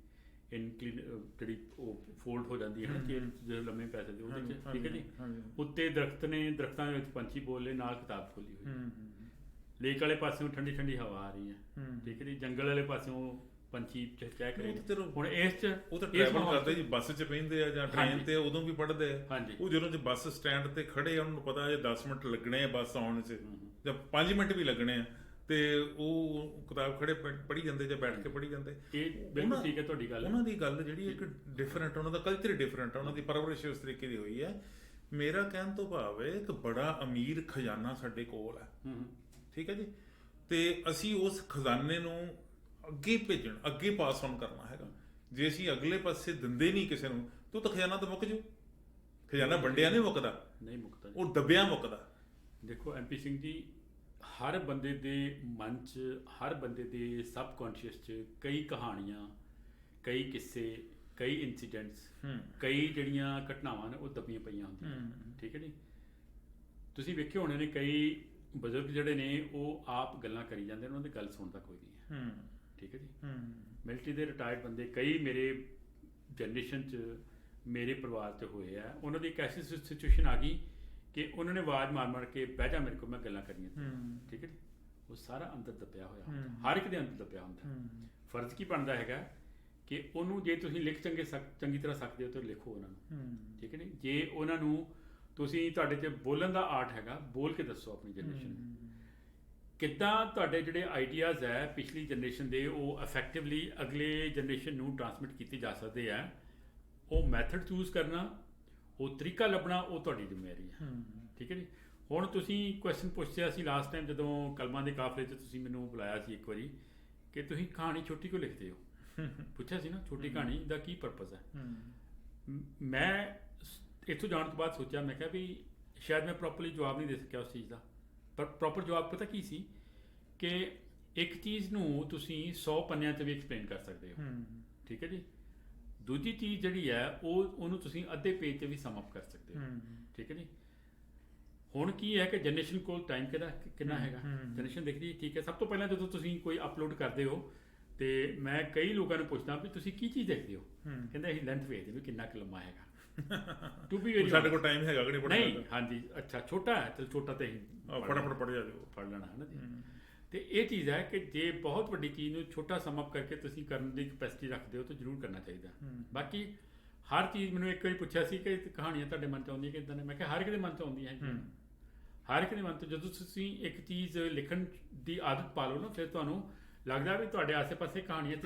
ਜਿਹੜੀ ਉਹ ਫੋਲਡ ਹੋ ਜਾਂਦੀ ਹੈ ਨਾ, ਚੇਅਰ ਜਦੋਂ ਲੰਮੇ ਪੈ ਸਕਦੇ ਉਹਦੇ 'ਚ। ਠੀਕ ਹੈ ਜੀ, ਉੱਤੇ ਦਰਖਤ ਨੇ, ਦਰਖਤਾਂ ਦੇ ਵਿੱਚ ਪੰਛੀ ਬੋਲ ਰਹੇ, ਨਾਲ ਕਿਤਾਬ ਖੋਲੀ ਹੋਈ। ਲੇਕ ਵਾਲੇ ਪਾਸਿਓਂ ਠੰਡੀ ਠੰਡੀ ਹਵਾ ਆ ਰਹੀ ਹੈ। ਠੀਕ ਹੈ ਜੀ, ਜੰਗਲ ਵਾਲੇ ਪਾਸਿਓਂ ਪੰਛੀ ਚਹਿਕ ਰਹੇ। ਹੁਣ ਇਸ 'ਚ ਉਹ ਤਾਂ ਟਰੈਵਲ ਕਰਦੇ ਜੀ, ਬੱਸ 'ਚ ਬਹਿੰਦੇ ਆ ਜਾਂ ਟ੍ਰੇਨ ਤੇ, ਉਦੋਂ ਵੀ ਪੜ੍ਹਦੇ ਆ। ਹਾਂਜੀ, ਉਹ ਜਦੋਂ ਬੱਸ ਸਟੈਂਡ ਤੇ ਖੜੇ ਆ, ਉਹਨਾਂ ਨੂੰ ਪਤਾ ਜੇ 10 ਮਿੰਟ ਲੱਗਣੇ ਆ ਬੱਸ ਆਉਣ 'ਚ ਜਾਂ 5 ਮਿੰਟ ਵੀ ਲੱਗਣੇ ਆ, ਤੇ ਉਹ ਕਿਤਾਬ ਖੜੇ ਪੜ੍ਹੀ ਜਾਂਦੇ ਜਾਂ ਬੈਠ ਕੇ ਪੜ੍ਹੀ ਜਾਂਦੇ। ਇਹ ਬਿਲਕੁਲ ਠੀਕ ਹੈ ਤੁਹਾਡੀ ਗੱਲ। ਉਹਨਾਂ ਦੀ ਗੱਲ ਜਿਹੜੀ ਇੱਕ ਡਿਫਰੈਂਟ, ਉਹਨਾਂ ਦਾ ਕਲਚਰ ਡਿਫਰੈਂਟ, ਉਹਨਾਂ ਦੀ ਪਰਵਰਿਸ਼ ਉਸ ਤਰੀਕੇ ਦੀ ਹੋਈ ਹੈ। ਮੇਰਾ ਕਹਿਣ ਤੋਂ ਭਾਵ ਹੈ ਇੱਕ ਬੜਾ ਅਮੀਰ ਖਜ਼ਾਨਾ ਸਾਡੇ ਕੋਲ ਹੈ। ਠੀਕ ਹੈ ਜੀ, ਤੇ ਅਸੀਂ ਉਸ ਖਜ਼ਾਨੇ ਨੂੰ ਅੱਗੇ ਭੇਜਣ, ਅੱਗੇ ਪਾਸ ਔਨ ਕਰਨਾ ਹੈਗਾ। ਜੇ ਅਸੀਂ ਅਗਲੇ ਪਾਸੇ ਦਿੰਦੇ ਨਹੀਂ ਕਿਸੇ ਨੂੰ, ਤਾਂ ਉਹ ਤਾਂ ਖਜ਼ਾਨਾ ਤਾਂ ਮੁੱਕ ਜੂ। ਖਜ਼ਾਨਾ ਵੰਡਿਆ ਨਹੀਂ ਮੁੱਕਦਾ, ਨਹੀਂ ਮੁੱਕਦਾ, ਉਹ ਦੱਬਿਆ ਮੁੱਕਦਾ। ਦੇਖੋ MP ਸਿੰਘ ਜੀ, ਹਰ ਬੰਦੇ ਦੇ ਮਨ 'ਚ, ਹਰ ਬੰਦੇ ਦੇ ਸਬਕੌਨਸ਼ੀਅਸ 'ਚ ਕਈ ਕਹਾਣੀਆਂ, ਕਈ ਕਿੱਸੇ, ਕਈ ਇਨਸੀਡੈਂਟਸ, ਕਈ ਜਿਹੜੀਆਂ ਘਟਨਾਵਾਂ ਨੇ ਉਹ ਦੱਬੀਆਂ ਪਈਆਂ ਹੁੰਦੀਆਂ। ਠੀਕ ਹੈ ਜੀ, ਤੁਸੀਂ ਵੇਖੇ ਹੋਣੇ ਨੇ ਕਈ ਬਜ਼ੁਰਗ ਜਿਹੜੇ ਨੇ ਉਹ ਆਪ ਗੱਲਾਂ ਕਰੀ ਜਾਂਦੇ ਨੇ, ਉਹਨਾਂ ਦੀ ਗੱਲ ਸੁਣਦਾ ਕੋਈ ਨਹੀਂ ਹੈ। ਠੀਕ ਹੈ ਜੀ, ਮਿਲਟਰੀ ਦੇ ਰਿਟਾਇਰਡ ਬੰਦੇ ਕਈ ਮੇਰੇ ਜਨਰੇਸ਼ਨ 'ਚ, ਮੇਰੇ ਪਰਿਵਾਰ 'ਚ ਹੋਏ ਆ। ਉਹਨਾਂ ਦੀ ਇੱਕ ਐਸੀ ਸਿਚੁਏਸ਼ਨ ਆ ਗਈ ਕਿ ਉਹਨਾਂ ਨੇ ਆਵਾਜ਼ ਮਾਰ ਮਾਰ ਕੇ ਬਹਿ ਜਾ ਮੇਰੇ ਕੋਲ, ਮੈਂ ਗੱਲਾਂ ਕਰੀਆਂ। ਠੀਕ ਹੈ ਜੀ, ਉਹ ਸਾਰਾ ਅੰਦਰ ਦੱਬਿਆ ਹੋਇਆ ਹੁੰਦਾ, ਹਰ ਇੱਕ ਦੇ ਅੰਦਰ ਦੱਬਿਆ ਹੁੰਦਾ। ਫਰਜ਼ ਕੀ ਬਣਦਾ ਹੈਗਾ ਕਿ ਉਹਨੂੰ ਜੇ ਤੁਸੀਂ ਚੰਗੀ ਤਰ੍ਹਾਂ ਸਕਦੇ ਹੋ ਤਾਂ ਲਿਖੋ ਉਹਨਾਂ ਨੂੰ, ਠੀਕ ਹੈ ਨਹੀਂ। ਜੇ ਉਹਨਾਂ ਨੂੰ ਤੁਸੀਂ, ਤੁਹਾਡੇ 'ਚ ਬੋਲਣ ਦਾ ਆਰਟ ਹੈਗਾ, ਬੋਲ ਕੇ ਦੱਸੋ ਆਪਣੀ ਜਨਰੇਸ਼ਨ ਨੂੰ ਕਿੱਦਾਂ ਤੁਹਾਡੇ ਜਿਹੜੇ ਆਈਡੀਆਜ਼ ਹੈ ਪਿਛਲੀ ਜਨਰੇਸ਼ਨ ਦੇ ਉਹ ਇਫੈਕਟਿਵਲੀ ਅਗਲੇ ਜਨਰੇਸ਼ਨ ਨੂੰ ਟਰਾਂਸਮਿਟ ਕੀਤੇ ਜਾ ਸਕਦੇ ਆ। ਉਹ ਮੈਥਡ ਚੂਜ਼ ਕਰਨਾ, ਉਹ ਤਰੀਕਾ ਲੱਭਣਾ, ਉਹ ਤੁਹਾਡੀ ਜ਼ਿੰਮੇਵਾਰੀ ਹੈ, ਠੀਕ ਹੈ ਜੀ। ਹੁਣ ਤੁਸੀਂ ਕੁਐਸਚਨ ਪੁੱਛਿਆ ਸੀ ਲਾਸਟ ਟਾਈਮ ਜਦੋਂ ਕਲਮਾਂ ਦੇ ਕਾਫਲੇ 'ਚ ਤੁਸੀਂ ਮੈਨੂੰ ਬੁਲਾਇਆ ਸੀ ਇੱਕ ਵਾਰੀ ਕਿ ਤੁਸੀਂ ਕਹਾਣੀ ਛੋਟੀ ਕਿਉਂ ਲਿਖਦੇ ਹੋ, ਪੁੱਛਿਆ ਸੀ ਨਾ, ਛੋਟੀ ਕਹਾਣੀ ਦਾ ਕੀ ਪਰਪਸ ਹੈ। ਮੈਂ ਇੱਥੋਂ ਜਾਣ ਤੋਂ ਬਾਅਦ ਸੋਚਿਆ, ਮੈਂ ਕਿਹਾ ਵੀ ਸ਼ਾਇਦ ਮੈਂ ਪ੍ਰੋਪਰਲੀ ਜਵਾਬ ਨਹੀਂ ਦੇ ਸਕਿਆ ਉਸ ਚੀਜ਼ ਦਾ, ਪਰ ਪ੍ਰੋਪਰ ਜਵਾਬ ਪਤਾ ਕੀ ਸੀ ਕਿ ਇੱਕ ਚੀਜ਼ ਨੂੰ ਤੁਸੀਂ 100 ਪੰਨਿਆਂ 'ਚ ਵੀ ਐਕਸਪਲੇਨ ਕਰ ਸਕਦੇ ਹੋ, ਠੀਕ ਹੈ ਜੀ। ਦੂਜੀ ਚੀਜ਼ ਜਿਹੜੀ ਹੈ ਉਹਨੂੰ ਤੁਸੀਂ ਅੱਧੇ ਪੇਜ 'ਤੇ ਵੀ ਸਮ ਅਪ ਕਰ ਸਕਦੇ ਹੋ, ਠੀਕ ਹੈ ਜੀ। ਹੁਣ ਕੀ ਹੈ ਕਿ ਜਨਰੇਸ਼ਨ ਕੋਲ ਟਾਈਮ ਕਿੰਨਾ ਹੈਗਾ, ਜਨਰੇਸ਼ਨ ਦੇਖਦੀ, ਠੀਕ ਹੈ। ਸਭ ਤੋਂ ਪਹਿਲਾਂ ਜਦੋਂ ਤੁਸੀਂ ਕੋਈ ਅਪਲੋਡ ਕਰਦੇ ਹੋ ਤੇ ਮੈਂ ਕਈ ਲੋਕਾਂ ਨੂੰ ਪੁੱਛਦਾ ਵੀ ਤੁਸੀਂ ਕੀ ਚੀਜ਼ ਦੇਖਦੇ ਹੋ, ਕਹਿੰਦੇ ਅਸੀਂ ਲੈਂਥ ਵੇਖਦੇ ਵੀ ਕਿੰਨਾ ਕੁ ਲੰਮਾ ਹੈਗਾ। ਟੂ ਬੀ ਵੈਰੀ, ਸਾਡੇ ਕੋਲ ਟਾਈਮ ਹੈਗਾ ਕਿ ਨਹੀਂ, ਹਾਂਜੀ, ਅੱਛਾ ਛੋਟਾ ਹੈ, ਚਲ ਛੋਟਾ ਤੇ ਅਸੀਂ ਫਟਾਫਟ ਪੜ੍ਹ ਜਾਓ, ਪੜ੍ਹ ਲੈਣਾ ਹੈ ਨਾ ਜੀ। ਤੇ ਇਹ ਚੀਜ਼ ਹੈ ਕਿ ਜੇ ਬਹੁਤ ਵੱਡੀ ਚੀਜ਼ ਨੂੰ ਛੋਟਾ ਸਮ ਅਪ ਕਰਕੇ ਤੁਸੀਂ ਕਰਨ ਦੀ ਕਪੈਸਿਟੀ ਰੱਖਦੇ ਹੋ ਤਾਂ ਜ਼ਰੂਰ ਕਰਨਾ ਚਾਹੀਦਾ। ਬਾਕੀ ਹਰ ਚੀਜ਼, ਮੈਨੂੰ ਇੱਕ ਵਾਰੀ ਪੁੱਛਿਆ ਸੀ ਕਿ ਕਹਾਣੀਆਂ ਤੁਹਾਡੇ ਮਨ 'ਚ ਆਉਂਦੀਆਂ ਕਿੱਦਾਂ ਨੇ, ਮੈਂ ਕਿਹਾ ਹਰ ਇੱਕ ਦੇ ਮਨ 'ਚ ਆਉਂਦੀਆਂ ਹੈ, ਹਰ ਇੱਕ ਦੇ ਮਨ 'ਚ। ਜਦੋਂ ਤੁਸੀਂ ਇੱਕ ਚੀਜ਼ ਲਿਖਣ ਦੀ ਆਦਤ ਪਾ ਲਓ ਨਾ, ਫਿਰ ਤੁਹਾਨੂੰ ਲੱਗਦਾ ਵੀ ਤੁਹਾਡੇ ਆਸੇ-ਪਾਸੇ ਕਹਾਣੀਆਂ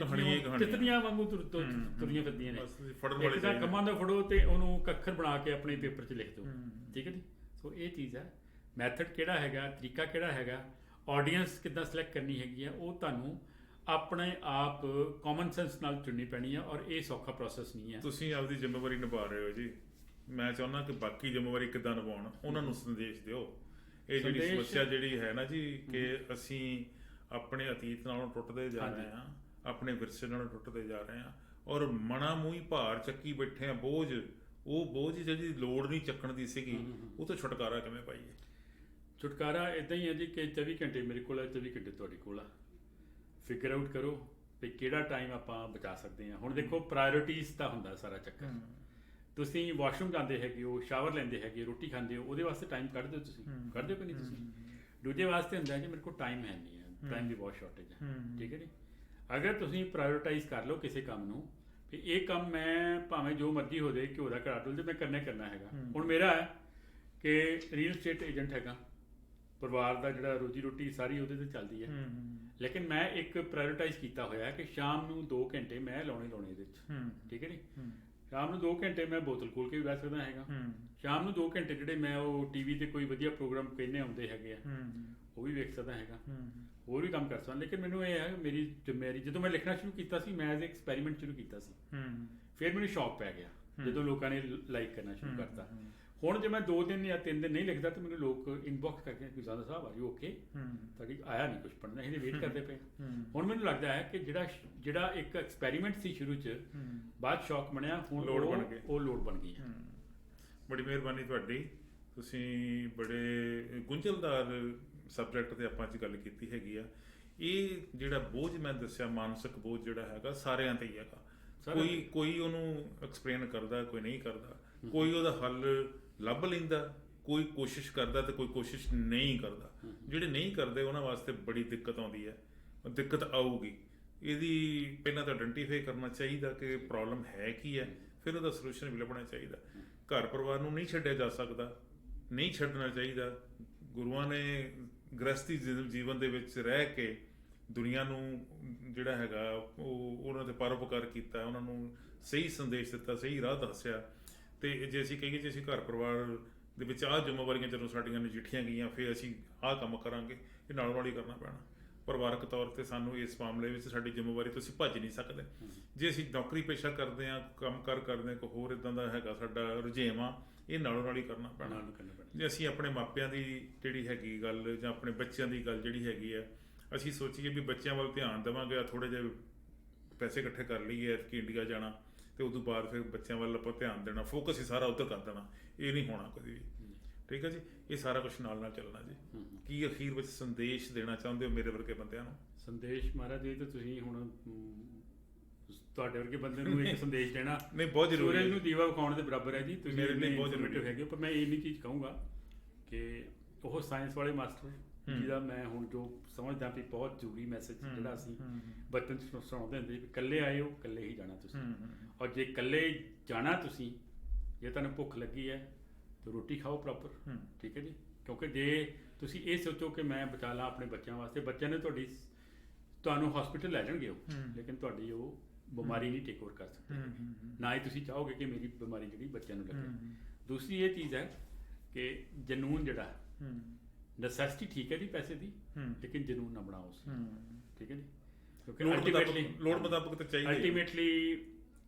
ਤਿਤਲੀਆਂ ਵਾਂਗੂ ਤੁਰੀਆਂ ਫਿਰਦੀਆਂ ਨੇ। ਇੱਕ ਕੰਮਾਂ ਦਾ ਫੜੋ ਤੇ ਉਹਨੂੰ ਅੱਖਰ ਬਣਾ ਕੇ ਆਪਣੇ ਪੇਪਰ 'ਚ ਲਿਖ ਦਿਓ, ਠੀਕ ਹੈ ਜੀ। ਸੋ ਇਹ ਚੀਜ਼ ਹੈ, ਮੈਥਡ ਕਿਹੜਾ ਹੈਗਾ, ਤਰੀਕਾ ਕਿਹੜਾ ਹੈਗਾ, ਆਡੀਅנס ਕਿੱਦਾਂ ਸਿਲੈਕਟ ਕਰਨੀ ਹੈਗੀ ਆ, ਉਹ ਤੁਹਾਨੂੰ ਆਪਣੇ ਆਪ ਕਾਮਨ ਸੈਂਸ ਨਾਲ ਚੁਣਨੀ ਪੈਣੀ ਆ, ਔਰ ਇਹ ਸੌਖਾ ਪ੍ਰੋਸੈਸ ਨਹੀਂ ਹੈ। ਤੁਸੀਂ ਆਪਦੀ ਜ਼ਿੰਮੇਵਾਰੀ ਨਿਭਾ ਰਹੇ ਹੋ ਜੀ, ਮੈਂ ਚਾਹੁੰਦਾ ਕਿ ਬਾਕੀ ਜ਼ਿੰਮੇਵਾਰੀ ਕਿੱਦਾਂ ਨਿਭਾਉਣ, ਉਹਨਾਂ ਨੂੰ ਸੰਦੇਸ਼ ਦਿਓ। ਇਹ ਜਿਹੜੀ ਸਮੱਸਿਆ ਜਿਹੜੀ ਹੈ ਨਾ ਜੀ, ਕਿ ਅਸੀਂ ਆਪਣੇ ਅਤੀਤ ਨਾਲੋਂ ਟੁੱਟਦੇ ਜਾ ਰਹੇ ਹਾਂ, ਆਪਣੇ ਵਿਰਸੇ ਨਾਲੋਂ ਟੁੱਟਦੇ ਜਾ ਰਹੇ ਹਾਂ, ਔਰ ਮਣਾ ਮੂੰਹ ਭਾਰ ਚੱਕੀ ਬੈਠੇ ਆ, ਬੋਝ, ਉਹ ਬੋਝ ਜਿਹੜੀ ਲੋੜ ਨਹੀਂ ਚੱਕਣ ਦੀ ਸੀਗੀ, ਉਹ ਤੋਂ ਛੁਟਕਾਰਾ ਕਿਵੇਂ ਪਾਈਏ? ਛੁਟਕਾਰਾ ਇੱਦਾਂ ਹੀ ਹੈ ਜੀ ਕਿ 24 ਘੰਟੇ ਮੇਰੇ ਕੋਲ ਹੈ, 24 ਘੰਟੇ ਤੁਹਾਡੇ ਕੋਲ ਆ। ਫਿਗਰ ਆਊਟ ਕਰੋ ਵੀ ਕਿਹੜਾ ਟਾਈਮ ਆਪਾਂ ਬਚਾ ਸਕਦੇ ਹਾਂ। ਹੁਣ ਦੇਖੋ, ਪ੍ਰਾਇਓਰਿਟੀਜ਼ ਦਾ ਹੁੰਦਾ ਸਾਰਾ ਚੱਕਰ। ਤੁਸੀਂ ਵਾਸ਼ਰੂਮ ਜਾਂਦੇ ਹੈਗੇ ਹੋ, ਸ਼ਾਵਰ ਲੈਂਦੇ ਹੈਗੇ, ਰੋਟੀ ਖਾਂਦੇ ਹੋ, ਉਹਦੇ ਵਾਸਤੇ ਟਾਈਮ ਕੱਢ ਦਿਓ, ਤੁਸੀਂ ਕੱਢ ਦਿਓ ਕਿ ਨਹੀਂ? ਤੁਸੀਂ ਦੂਜੇ ਵਾਸਤੇ ਹੁੰਦਾ ਜੀ ਮੇਰੇ ਕੋਲ ਟਾਈਮ ਹੈ ਨਹੀਂ ਹੈ, ਟਾਈਮ ਦੀ ਬਹੁਤ ਸ਼ਾਰਟੇਜ ਹੈ, ਠੀਕ ਹੈ ਜੀ। ਅਗਰ ਤੁਸੀਂ ਪ੍ਰਾਇਓਰਟਾਈਜ਼ ਕਰ ਲਓ ਕਿਸੇ ਕੰਮ ਨੂੰ ਵੀ ਇਹ ਕੰਮ ਮੈਂ ਭਾਵੇਂ ਜੋ ਮਰਜ਼ੀ ਹੋ ਜਾਏ, ਘਿਓ ਦਾ ਘੜਾ ਡੁੱਲ ਜੇ, ਮੈਂ ਕਰਨਾ ਹੈਗਾ। ਹੁਣ ਮੇਰਾ ਹੈ ਕਿ ਰੀਅਲ ਸਟੇਟ ਏਜੰਟ ਹੈਗਾ, ਪਰਿਵਾਰ ਦਾ ਜਿਹੜਾ ਰੋਜੀ ਰੋਟੀ ਸਾਰੀ ਉਹਦੇ 'ਤੇ ਚੱਲਦੀ ਹੈ, ਲੇਕਿਨ ਮੈਂ ਇੱਕ ਪ੍ਰਾਇਓਰਟਾਈਜ਼ ਕੀਤਾ ਹੋਇਆ ਕਿ ਸ਼ਾਮ ਨੂੰ 2 ਘੰਟੇ ਮੈਂ ਲਾਉਣੇ ਇਹਦੇ 'ਚ, ਠੀਕ ਹੈ ਜੀ। ਸ਼ਾਮ ਨੂੰ 2 ਘੰਟੇ ਮੈਂ ਬੋਤਲ ਖੋਲ ਕੇ ਵੀ ਬਹਿ ਸਕਦਾ ਹੈਗਾ। ਸ਼ਾਮ ਨੂੰ 2 ਘੰਟੇ ਜਿਹੜੇ ਮੈਂ ਉਹ ਟੀਵੀ 'ਤੇ ਕੋਈ ਵਧੀਆ ਪ੍ਰੋਗਰਾਮ ਕਹਿੰਦੇ ਆਉਂਦੇ ਹੈਗੇ ਆ, ਉਹ ਵੀ ਵੇਖ ਸਕਦਾ ਹੈਗਾ, ਹੋਰ ਵੀ ਕੰਮ ਕਰ ਸਕਦਾ। ਲੇਕਿਨ ਮੈਨੂੰ ਇਹ ਹੈ ਮੇਰੀ ਜ਼ਿੰਮੇਵਾਰੀ, ਜਦੋਂ ਮੈਂ ਲਿਖਣਾ ਸ਼ੁਰੂ ਕੀਤਾ ਸੀ, ਮੈਂ ਐਜ਼ ਐਕਸਪੈਰੀਮੈਂਟ ਸ਼ੁਰੂ ਕੀਤਾ ਸੀ, ਫਿਰ ਮੈਨੂੰ ਸ਼ੌਕ ਪੈ ਗਿਆ ਜਦੋਂ ਲੋਕਾਂ ਨੇ ਲਾਈਕ ਕਰਨਾ ਸ਼ੁਰੂ ਕਰਤਾ। ਹੁਣ ਜੇ ਮੈਂ 2 ਦਿਨ ਜਾਂ 3 ਦਿਨ ਨਹੀਂ ਲਿਖਦਾ ਤਾਂ ਮੈਨੂੰ ਲੋਕ ਇਨਬੌਕਸ ਕਰਕੇ ਗੁਜ਼ਾਰਾ ਸਾਹਿਬ ਆ ਯੂ ਓਕੇ, ਤੁਹਾਡੀ ਆਇਆ ਨਹੀਂ ਕੁਝ ਪੜ੍ਹਨਾ, ਇਹਦੇ ਵੇਟ ਕਰਦੇ ਪਏ। ਹੁਣ ਮੈਨੂੰ ਲੱਗਦਾ ਹੈ ਕਿ ਜਿਹੜਾ ਇੱਕ ਐਕਸਪੈਰੀਮੈਂਟ ਸੀ ਸ਼ੁਰੂ 'ਚ, ਬਾਅਦ ਸ਼ੌਕ ਬਣਿਆ, ਹੁਣ ਉਹ ਲੋੜ ਬਣ ਗਈ ਹੈ। ਬੜੀ ਮਿਹਰਬਾਨੀ ਤੁਹਾਡੀ, ਤੁਸੀਂ ਬੜੇ ਗੁੰਝਲਦਾਰ ਸਬਜੈਕਟ 'ਤੇ ਆਪਾਂ ਅੱਜ ਗੱਲ ਕੀਤੀ ਹੈਗੀ ਆ। ਇਹ ਜਿਹੜਾ ਬੋਝ ਮੈਂ ਦੱਸਿਆ, ਮਾਨਸਿਕ ਬੋਝ ਜਿਹੜਾ ਹੈਗਾ ਸਾਰਿਆਂ 'ਤੇ ਹੀ ਹੈਗਾ। ਕੋਈ ਉਹਨੂੰ ਐਕਸਪਲੇਨ ਕਰਦਾ, ਕੋਈ ਨਹੀਂ ਕਰਦਾ, ਕੋਈ ਉਹਦਾ ਹੱਲ ਲੱਭ ਲੈਂਦਾ, ਕੋਈ ਕੋਸ਼ਿਸ਼ ਕਰਦਾ ਤੇ ਕੋਈ ਕੋਸ਼ਿਸ਼ ਨਹੀਂ ਕਰਦਾ। ਜਿਹੜੇ ਨਹੀਂ ਕਰਦੇ ਉਹਨਾਂ ਵਾਸਤੇ ਬੜੀ ਦਿੱਕਤ ਆਉਂਦੀ ਹੈ, ਦਿੱਕਤ ਆਊਗੀ। ਇਹਦੀ ਪਹਿਲਾਂ ਤਾਂ ਆਇਡੈਂਟੀਫਾਈ ਕਰਨਾ ਚਾਹੀਦਾ ਕਿ ਪ੍ਰੋਬਲਮ ਹੈ ਕੀ ਹੈ, ਫਿਰ ਉਹਦਾ ਸੋਲੂਸ਼ਨ ਵੀ ਲੱਭਣਾ ਚਾਹੀਦਾ। ਘਰ ਪਰਿਵਾਰ ਨੂੰ ਨਹੀਂ ਛੱਡਿਆ ਜਾ ਸਕਦਾ, ਨਹੀਂ ਛੱਡਣਾ ਚਾਹੀਦਾ। ਗੁਰੂਆਂ ਨੇ ਗ੍ਰਸਤੀ ਜੀਵਨ ਦੇ ਵਿੱਚ ਰਹਿ ਕੇ ਦੁਨੀਆ ਨੂੰ ਜਿਹੜਾ ਹੈਗਾ ਉਹ ਉਹਨਾਂ ਦੇ ਪਰਉਪਕਾਰ ਕੀਤਾ, ਉਹਨਾਂ ਨੂੰ ਸਹੀ ਸੰਦੇਸ਼ ਦਿੱਤਾ, ਸਹੀ ਰਾਹ ਦੱਸਿਆ। ਤੇ ਜੇ ਅਸੀਂ ਕਹੀਏ ਜੇ ਅਸੀਂ ਘਰ ਪਰਿਵਾਰ ਦੇ ਵਿੱਚ ਆਹ ਜ਼ਿੰਮੇਵਾਰੀਆਂ ਜਦੋਂ ਸਾਡੀਆਂ ਨਜਿੱਠੀਆਂ ਗਈਆਂ, ਫਿਰ ਅਸੀਂ ਆਹ ਕੰਮ ਕਰਾਂਗੇ, ਇਹ ਨਾਲੋਂ ਨਾਲ ਹੀ ਕਰਨਾ ਪੈਣਾ। ਪਰਿਵਾਰਕ ਤੌਰ 'ਤੇ ਸਾਨੂੰ ਇਸ ਮਾਮਲੇ ਵਿੱਚ ਸਾਡੀ ਜ਼ਿੰਮੇਵਾਰੀ ਤੋਂ ਅਸੀਂ ਭੱਜ ਨਹੀਂ ਸਕਦੇ। ਜੇ ਅਸੀਂ ਨੌਕਰੀ ਪੇਸ਼ਾ ਕਰਦੇ ਹਾਂ, ਕੰਮ ਕਾਰ ਕਰਦੇ ਹਾਂ, ਕੋਈ ਹੋਰ ਇੱਦਾਂ ਦਾ ਹੈਗਾ ਸਾਡਾ ਰੁਝੇਵਾਂ ਆ, ਇਹ ਨਾਲੋਂ ਨਾਲ ਹੀ ਕਰਨਾ ਪੈਣਾ। ਜੇ ਅਸੀਂ ਆਪਣੇ ਮਾਪਿਆਂ ਦੀ ਜਿਹੜੀ ਹੈਗੀ ਗੱਲ ਜਾਂ ਆਪਣੇ ਬੱਚਿਆਂ ਦੀ ਗੱਲ ਜਿਹੜੀ ਹੈਗੀ ਆ, ਅਸੀਂ ਸੋਚੀਏ ਵੀ ਬੱਚਿਆਂ ਵੱਲ ਧਿਆਨ ਦੇਵਾਂਗੇ, ਥੋੜ੍ਹੇ ਜਿਹੇ ਪੈਸੇ ਇਕੱਠੇ ਕਰ ਲਈਏ ਕਿ ਇੰਡੀਆ ਜਾਣਾ, ਤੇ ਉਸ ਤੋਂ ਬਾਅਦ ਫਿਰ ਬੱਚਿਆਂ ਵੱਲ ਆਪਾਂ ਧਿਆਨ ਦੇਣਾ, ਫੋਕਸ ਹੀ ਸਾਰਾ ਉੱਧਰ ਕਰ ਦੇਣਾ, ਇਹ ਨਹੀਂ ਹੋਣਾ ਕਦੇ ਵੀ। ਠੀਕ ਹੈ ਜੀ, ਇਹ ਸਾਰਾ ਕੁਝ ਨਾਲ ਨਾਲ ਚੱਲਣਾ ਜੀ। ਕੀ ਅਖੀਰ ਵਿੱਚ ਸੰਦੇਸ਼ ਦੇਣਾ ਚਾਹੁੰਦੇ ਹੋ ਮੇਰੇ ਵਰਗੇ ਬੰਦਿਆਂ ਨੂੰ? ਸੰਦੇਸ਼ ਮਹਾਰਾਜ ਜੀ, ਤਾਂ ਤੁਸੀਂ ਹੁਣ ਤੁਹਾਡੇ ਵਰਗੇ ਬੰਦੇ ਨੂੰ ਇੱਕ ਸੰਦੇਸ਼ ਦੇਣਾ ਨਹੀਂ ਬਹੁਤ ਜ਼ਰੂਰੀ ਹੈ। ਸੂਰਜ ਨੂੰ ਦੀਵਾ ਵਿਖਾਉਣ ਦੇ ਬਰਾਬਰ ਹੈ ਜੀ। ਤੁਸੀਂ ਮੇਰੇ ਲਈ ਬਹੁਤ ਜ਼ਰੂਰੀ ਹੈਗੇ। ਪਰ ਮੈਂ ਇੰਨੀ ਚੀਜ਼ ਕਹੂੰਗਾ ਕਿ ਉਹ ਸਾਇੰਸ ਵਾਲੇ ਮਾਸਟਰ ਜਿਹਦਾ ਮੈਂ ਹੁਣ ਜੋ ਸਮਝਦਾ ਵੀ ਬਹੁਤ ਜ਼ਰੂਰੀ ਮੈਸੇਜ ਜਿਹੜਾ ਅਸੀਂ ਬਚਪਨ 'ਚ ਸੁਣਾਉਂਦੇ ਹੁੰਦੇ ਵੀ ਇਕੱਲੇ ਆਏ ਹੋ ਇਕੱਲੇ ਹੀ ਜਾਣਾ ਤੁਸੀਂ। ਔਰ ਜੇ ਇਕੱਲੇ ਜਾਣਾ ਤੁਸੀਂ, ਜੇ ਤੁਹਾਨੂੰ ਭੁੱਖ ਲੱਗੀ ਹੈ ਤਾਂ ਰੋਟੀ ਖਾਓ ਪ੍ਰੋਪਰ, ਠੀਕ ਹੈ ਜੀ। ਕਿਉਂਕਿ ਜੇ ਤੁਸੀਂ ਇਹ ਸੋਚੋ ਕਿ ਮੈਂ ਬਚਾ ਲਾਂ ਆਪਣੇ ਬੱਚਿਆਂ ਵਾਸਤੇ, ਬੱਚਿਆਂ ਨੇ ਤੁਹਾਨੂੰ ਹਸਪੀਟਲ ਲੈ ਜਾਣਗੇ ਉਹ, ਲੇਕਿਨ ਤੁਹਾਡੀ ਉਹ ਬਿਮਾਰੀ ਨਹੀਂ ਟੇਕ ਓਵਰ ਕਰ ਸਕਦੇ। ਨਾ ਹੀ ਤੁਸੀਂ ਚਾਹੋਗੇ ਕਿ ਮੇਰੀ ਬਿਮਾਰੀ ਜਿਹੜੀ ਬੱਚਿਆਂ ਨੂੰ ਲੱਗੇ। ਦੂਸਰੀ ਇਹ ਚੀਜ਼ ਹੈ ਕਿ ਜਨੂਨ ਜਿਹੜਾ, ਨੈਸੈਸਿਟੀ ਠੀਕ ਹੈ ਜੀ ਪੈਸੇ ਦੀ, ਲੇਕਿਨ ਜਨੂਨ ਨਾ ਬਣਾਓ ਉਸ, ਠੀਕ ਹੈ ਜੀ। ਕਿਉਂਕਿ ਲੋੜ ਮੁਤਾਬਕ ਤਾਂ ਚਾਹੀਦਾ। ਅਲਟੀਮੇਟਲੀ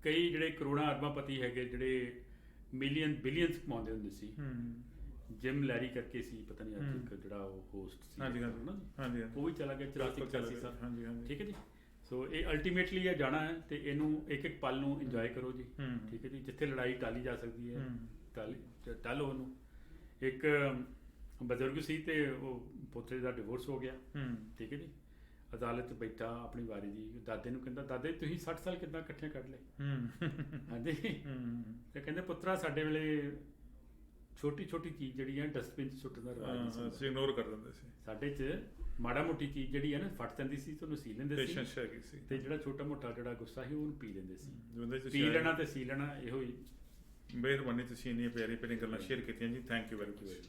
ਕਈ ਜਿਹੜੇ ਕਰੋੜਾਂ ਅਰਬਾਂਪਤੀ ਹੈਗੇ, ਜਿਹੜੇ ਬਿਲੀਅਨਸ ਕਮਾਉਂਦੇ ਹੁੰਦੇ ਸੀ, ਜਿਮ ਲੈਰੀ ਕਰਕੇ ਸੀ, ਪਤਾ ਨਹੀਂ ਅੱਜ ਜਿਹੜਾ ਉਹ ਹੋਸਟ ਸੀ, ਹਾਂਜੀ ਹਾਂਜੀ, ਉਹ ਵੀ ਚਲਾ ਗਿਆ 84 ਸਾਲ, ਹਾਂਜੀ ਹਾਂਜੀ, ਠੀਕ ਹੈ ਜੀ। ਸੋ ਇਹ ਅਲਟੀਮੇਟਲੀ ਇਹ ਜਾਣਾ ਹੈ ਤੇ ਇਹਨੂੰ ਇੱਕ ਇੱਕ ਪਲ ਨੂੰ ਇੰਜੋਏ ਕਰੋ ਜੀ, ਠੀਕ ਹੈ ਜੀ। ਜਿੱਥੇ ਲੜਾਈ ਟਾਲੀ ਜਾ ਸਕਦੀ ਹੈ ਟਾਲੋ ਉਹਨੂੰ। ਇੱਕ ਬਜ਼ੁਰਗ ਸੀ ਤੇ ਉਹ ਪੋਤਰੇ ਦਾ ਡਿਵੋਰਸ ਹੋ ਗਿਆ, ਠੀਕ ਹੈ ਜੀ। ਅਦਾਲਤ 'ਚ ਬੈਠਾ ਆਪਣੀ ਵਾਰੀ ਦੀ, ਦਾਦੇ ਨੂੰ ਕਹਿੰਦਾ, ਦਾਦੇ ਤੁਸੀਂ 60 ਸਾਲ ਕਿੱਦਾਂ ਇਕੱਠੇ ਕੱਢ ਲਏ? ਹਾਂਜੀ। ਤੇ ਕਹਿੰਦੇ ਪੁੱਤਰਾ ਸਾਡੇ ਵੇਲੇ ਛੋਟੀ ਛੋਟੀ ਚੀਜ਼ ਜਿਹੜੀ ਹੈ ਡਸਟਬਿਨ 'ਚ ਸੁੱਟਣ ਦਾ ਰਿਵਾਜ ਸੀ, ਇਗਨੋਰ ਕਰ ਦਿੰਦੇ ਸੀ। ਸਾਡੇ 'ਚ ਮਾੜਾ ਮੋਟੀ ਚੀਜ਼ ਜਿਹੜੀ ਹੈ ਨਾ ਫਟ ਜਾਂਦੀ ਸੀ ਤੇ ਉਹਨੂੰ ਸੀ ਲੈਂਦੇ ਸੀ, ਤੇ ਜਿਹੜਾ ਛੋਟਾ ਮੋਟਾ ਜਿਹੜਾ ਗੁੱਸਾ ਸੀ ਉਹਨੂੰ ਪੀ ਲੈਂਦੇ ਸੀ। ਪੀ ਲੈਣਾ ਤੇ ਸੀ ਲੈਣਾ, ਇਹੋ ਹੀ। ਮਿਹਰਬਾਨੀ, ਤੁਸੀਂ ਇੰਨੀਆਂ ਪਿਆਰੀਆਂ ਗੱਲਾਂ ਸ਼ੇਅਰ ਕੀਤੀਆਂ ਜੀ। Thank you very much.